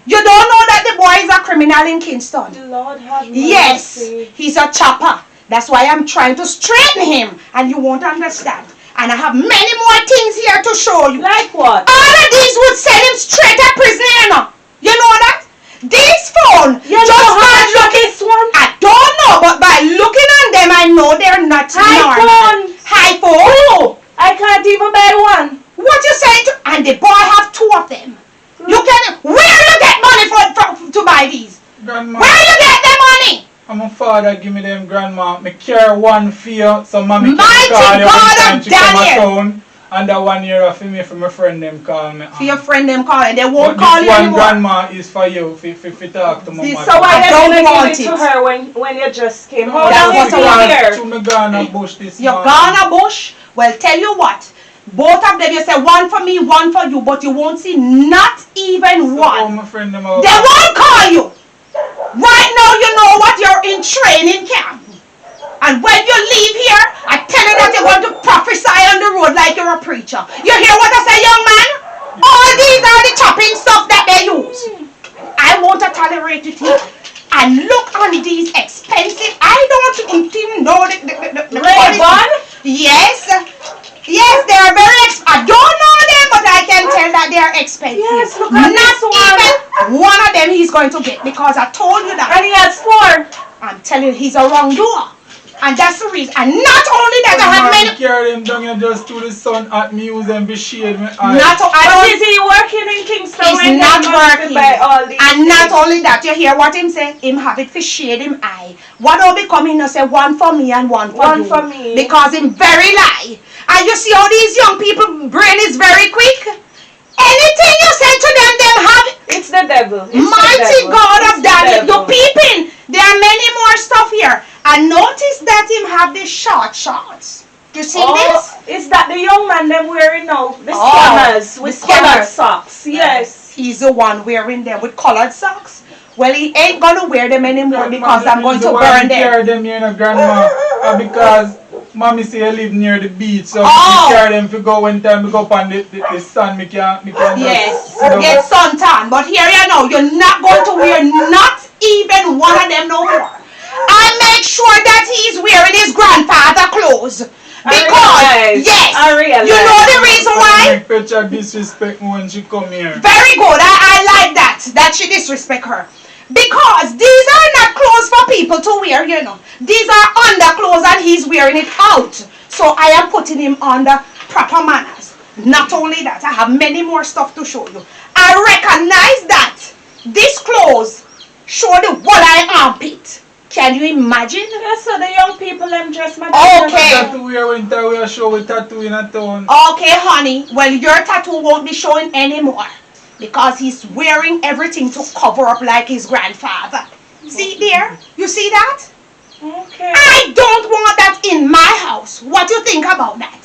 You don't know that the boy is a criminal in Kingston? Lord have mercy. Yes, he's a chopper. That's why I'm trying to straighten him and you won't understand. And I have many more things here to show you. Like what? All of these would send him straight to prison, you know. You know that? This phone, You know how by much looking, this one? I don't know, but by looking on them, I know they're not normal. iPhone. High phone? I can't even buy one. What you say? And the boy have two of them. You can, where you get money for to buy these? Grandma, Where you get the money? And my father give me them grandma. Me carry one for you, so mommy Mighty can call you God anytime of she come a Daniel. town. And that 1 year for me, for my friend them call me. For your friend them calling, they But won't call this you one anymore. grandma is for you, for talk to my This- mother. So why I did don't you want give it to it. her when you just came No, home? That's That's what I want. here. To me Ghana bush this You're morning. gonna bush. Well, tell you what. Both of them, you say one for me, one for you, but you won't see not even So one. my friend them out. They won't call you. Right now, you know what? You're in training camp. And when you leave here, I tell you that you're going to prophesy on the road like you're a preacher. You hear what I say, young man? All these are the chopping stuff that they use. I won't tolerate it here. And look on these expensive. I don't even know the Ray-Ban? Yes. Yes, they are very expensive. I don't know them, but I can tell that they are expensive. Yes, look at Not this one. even one of them he's going to get because I told you that. And he has 4. I'm telling you, he's a wrongdoer. And that's the reason. And not only that, I have many. Carry them down and just to the sun at me use them be shade me eyes. Not, I But don't. is he working in Kingston? He's when not they must working. buy all these And not things? only that, you hear what him say? Him have it for shade him eye. What will be coming and say one for me and one for One you. for me. Because him very lie. And you see how these young people brain is very quick. Anything you say to them have it. It's the devil. It's the Mighty devil. God It's of the Daniel, devil. you peeping. There are many more stuff here. And notice that him have the short shorts. You see this? Is that the young man them wearing now? The Oh, scanners the with scanners. colored socks. Yes. He's the one wearing them with colored socks. Well, he ain't gonna wear them anymore because I'm going to burn them. Carry them here, no grandma. Because mommy say I live near the beach, so Oh. we carry them to go when time we go up on the sun. Me can Yes, just sit down. get suntan. But here you know, you're not going to wear not even one of them no more. I make sure that he's wearing his grandfather clothes. Because, I realize. you know the reason why? Petra disrespect me when she come here. Very good. I like that she disrespect her. Because these are not clothes for people to wear, you know. These are underclothes and he's wearing it out. So I am putting him under proper manners. Not only that, I have many more stuff to show you. I recognize that this clothes show the wall-eye armpit. Can you imagine? Yes, so the young people them dress my Okay. Tattoo here when we are show with tattoo in a town. Okay, honey. Well, your tattoo won't be showing anymore. Because he's wearing everything to cover up like his grandfather. See there? You see that? Okay. I don't want that in my house. What do you think about that?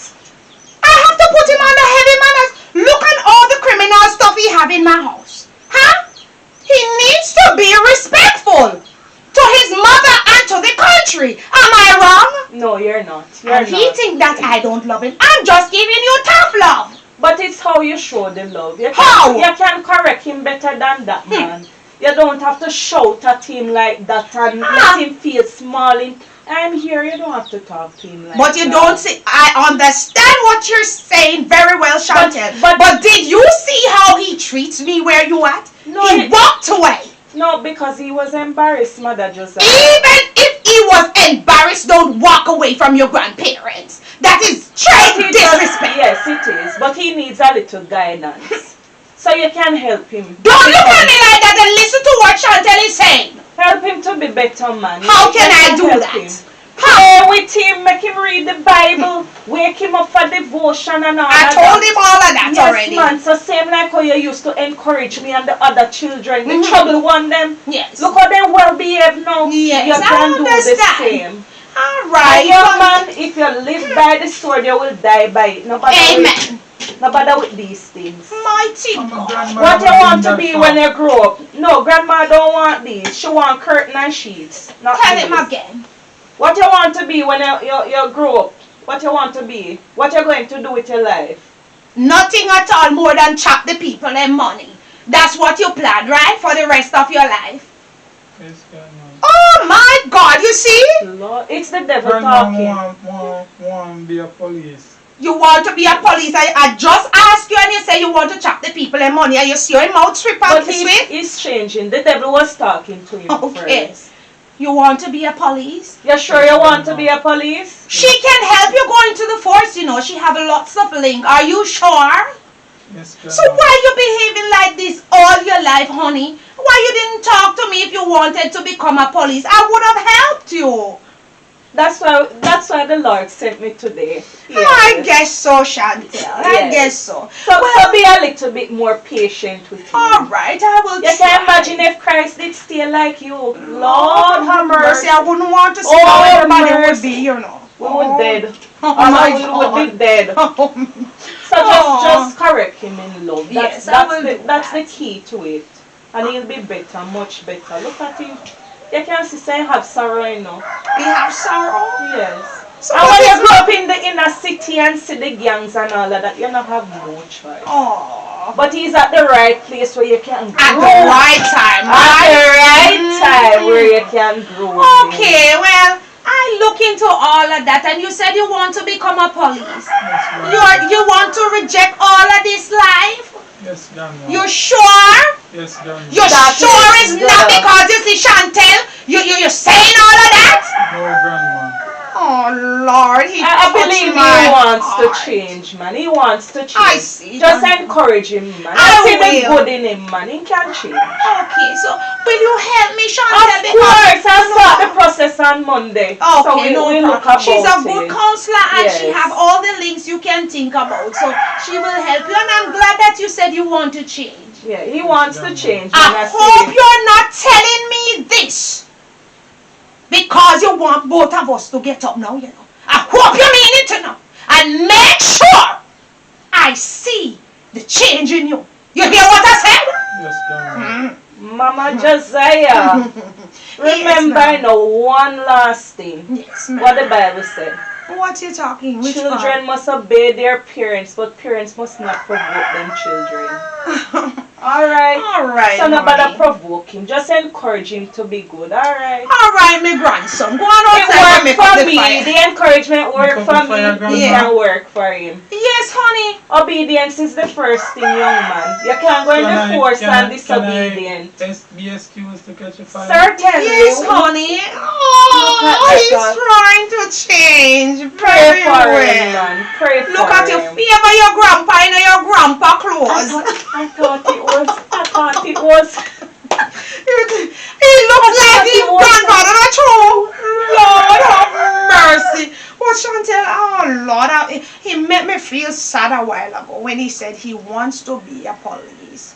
I have to put him under heavy manners. Look at all the criminal stuff he have in my house. Huh? He needs to be respectful to his mother and to the country. Am I wrong? No, you're not. You're And he not. think that I don't love him. I'm just giving you tough love. But it's how you show the love. You How? You can correct him better than that, man. You don't have to shout at him like that and let him feel small. I'm here, you don't have to talk to him like But you that. don't see. I understand what you're saying very well, Chantel. But did you see how he treats me where you at? No, He walked away. No, because he was embarrassed, Mother Joseph. Even if he was embarrassed, don't walk away from your grandparents. That is straight disrespect. Yes, it is. But he needs a little guidance. So you can help him. Don't look at me like that and listen to what Chantel is saying. Help him to be better, man. How can I do help that? him. Pray with him, make him read the Bible, wake him up for devotion and all I of told that. him all of that Yes, already. man. So same like how you used to encourage me and the other children, the trouble one them. Yes. Look how they well behave now. Yes, you I can do the understand. same. All And right. young man, if you live by the sword, you will die by it. No bother Amen. no bother with these things. Mighty I'm a God. grandma, What you I'm want to that be far. when you grow up? No, grandma don't want these. She want curtain and sheets. Not Tell these. him again. What you want to be when you grow up? What you want to be? What you going to do with your life? Nothing at all more than chop the people and money. That's what you plan, right? For the rest of your life. Yes, grandma. Oh my God, you see? Lord, it's the devil Grandma talking. want to be a police. You want to be a police. I just asked you and you say you want to chop the people and money and you see your mouth strip out But this way? he's changing. The devil was talking to him Okay. first. You want to be a police? You sure you want to be a police? She can help you go into the force, you know. She have lots of link. Are you sure? Yes, grandma. So why you behaving like this all your life, honey? Why why you didn't talk to me if you wanted to become a police? I would have helped you. That's why the Lord sent me today. Yes. I guess so, Chantel. I guess so. So be a little bit more patient with me. Alright, I will You can imagine if Christ did stay like you. Lord have mercy. I wouldn't want to see how everybody would be, you know. We would dead. Oh We would be dead. So just correct him in love. That's the key to it. And he'll be better, much better. Look at him. You can see say have sorrow, you know. He have sorrow? Yes. So and when you grow up in the inner city and see the gangs and all of that, you don't have no choice. Oh. But he's at the right place where you can grow. At the right time. At the right time where you can grow. Okay, well, I look into all of that, and you said you want to become a police. You want to reject all of this life? Yes, Grandma. You sure? Yes, Grandma. You sure it's not because you see Chantel? You're saying all of that? No, Grandma. Oh Lord, I believe he wants to change, man. He wants to change. I see. Just encourage him, man. I see the will. good in him, man. He can change. Okay, so will you help me, Chantel? Of course, I'll start the process on Monday. Okay, so we look about she's a good counselor, and she Yes. have all the links you can think about. So she will help you, and I'm glad that you said you want to change. Yeah, he wants to change. I hope you're not telling me this because you want both of us to get up now, you know. I hope you mean it to know. And make sure I see the change in you. You hear what I said? Yes, Grandma. Mama Josiah, remember, Yes, I know one last thing. Yes, ma'am. What the Bible said. What you talking? Which Children part? must obey their parents, but parents must not provoke them children. Alright? Alright, So nobody honey. provoke him. Just encourage him to be good. Alright? Alright, my grandson. Go on It outside and worked make up for the me. fire. The encouragement worked Make up for the fire, me. Grandma. It can work for him. Yes, honey. Obedience is the first thing, young man. You can't go in the force and disobedient. Be excused to catch a fire? Certainly. Yes, honey. Oh, at he's that. trying to change. Pray Very for well. him, man. Pray for Look at you him. favor your grandpa in your grandpa clothes. I thought it was. He looks like his grandfather, that's true. Lord have mercy. But Chantel, oh Lord, he made me feel sad a while ago when he said he wants to be a police.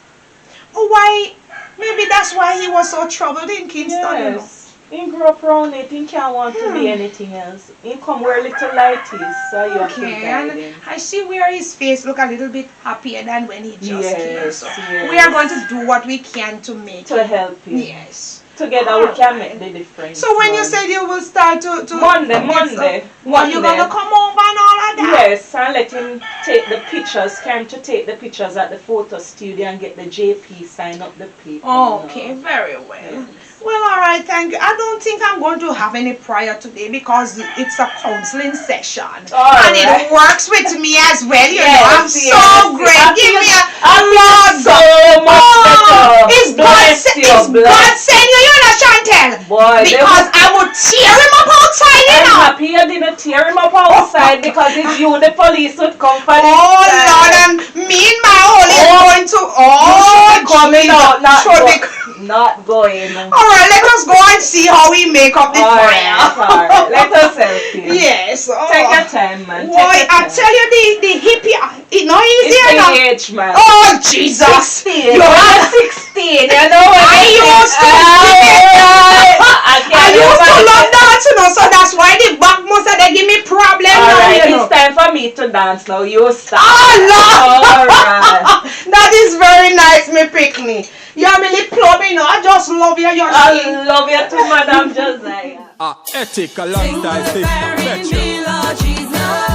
Oh, why? Maybe that's why he was so troubled in Kingston. You know? Yes. He grew up around it. He can't want to be anything else. He come where little light is, so you have to Okay, guide and him. I see where his face look a little bit happier than when he just came. So Yes. we are going to do what we can to make To him. help him. Yes. Together we can make the difference. So when you man. said you will start to Monday. What, you gonna come over and all of that? Yes, and let him take the pictures. Came to take the pictures at the photo studio and get the JP sign up the people. Okay, very well. Well, all right, thank you. I don't think I'm going to have any prayer today because it's a counseling session. And it works with me as well. You know, I'm so great. Give me a Lord. So much better. Is God send you, you know, Chantel? Boy, because I would tear him up outside, you I'm know. happy you didn't tear him up outside because if you, the police would come for this. Oh, Lord, and me and my holy going to... Oh, coming out, not going. Alright, let us go and see how we make up the fire. Alright, let us help you. Yes. Take your time, man. Boy, I tell you, the hippie, it's not easier now. It's the age, man. Oh, Jesus. 16. You are 16. You know what I used to love dance, you know, so that's why the back must have they give me problem now, Alright, you know. it's time for me to dance now. You start. Oh, Lord. Alright. That is very nice, me pickney. You're really plumb, you know. I just love you. You're I love you too, Madam Josiah. Ethic alongside Sister Petra.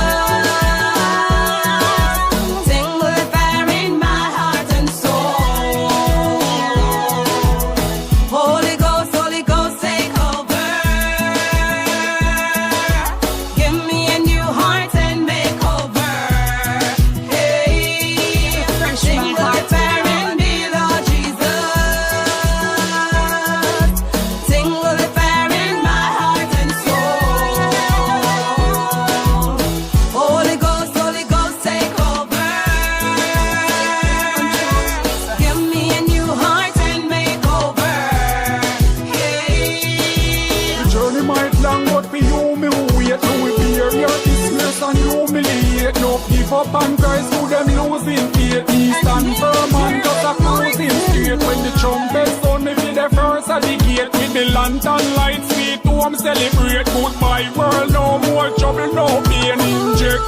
up and Christ who them losing faith. Eastern Vermont just a cruising straight. When the trumpet sound me be the first at the gate. With the lantern lights sweet home celebrate. Goodbye world, no more trouble, no pain. Inject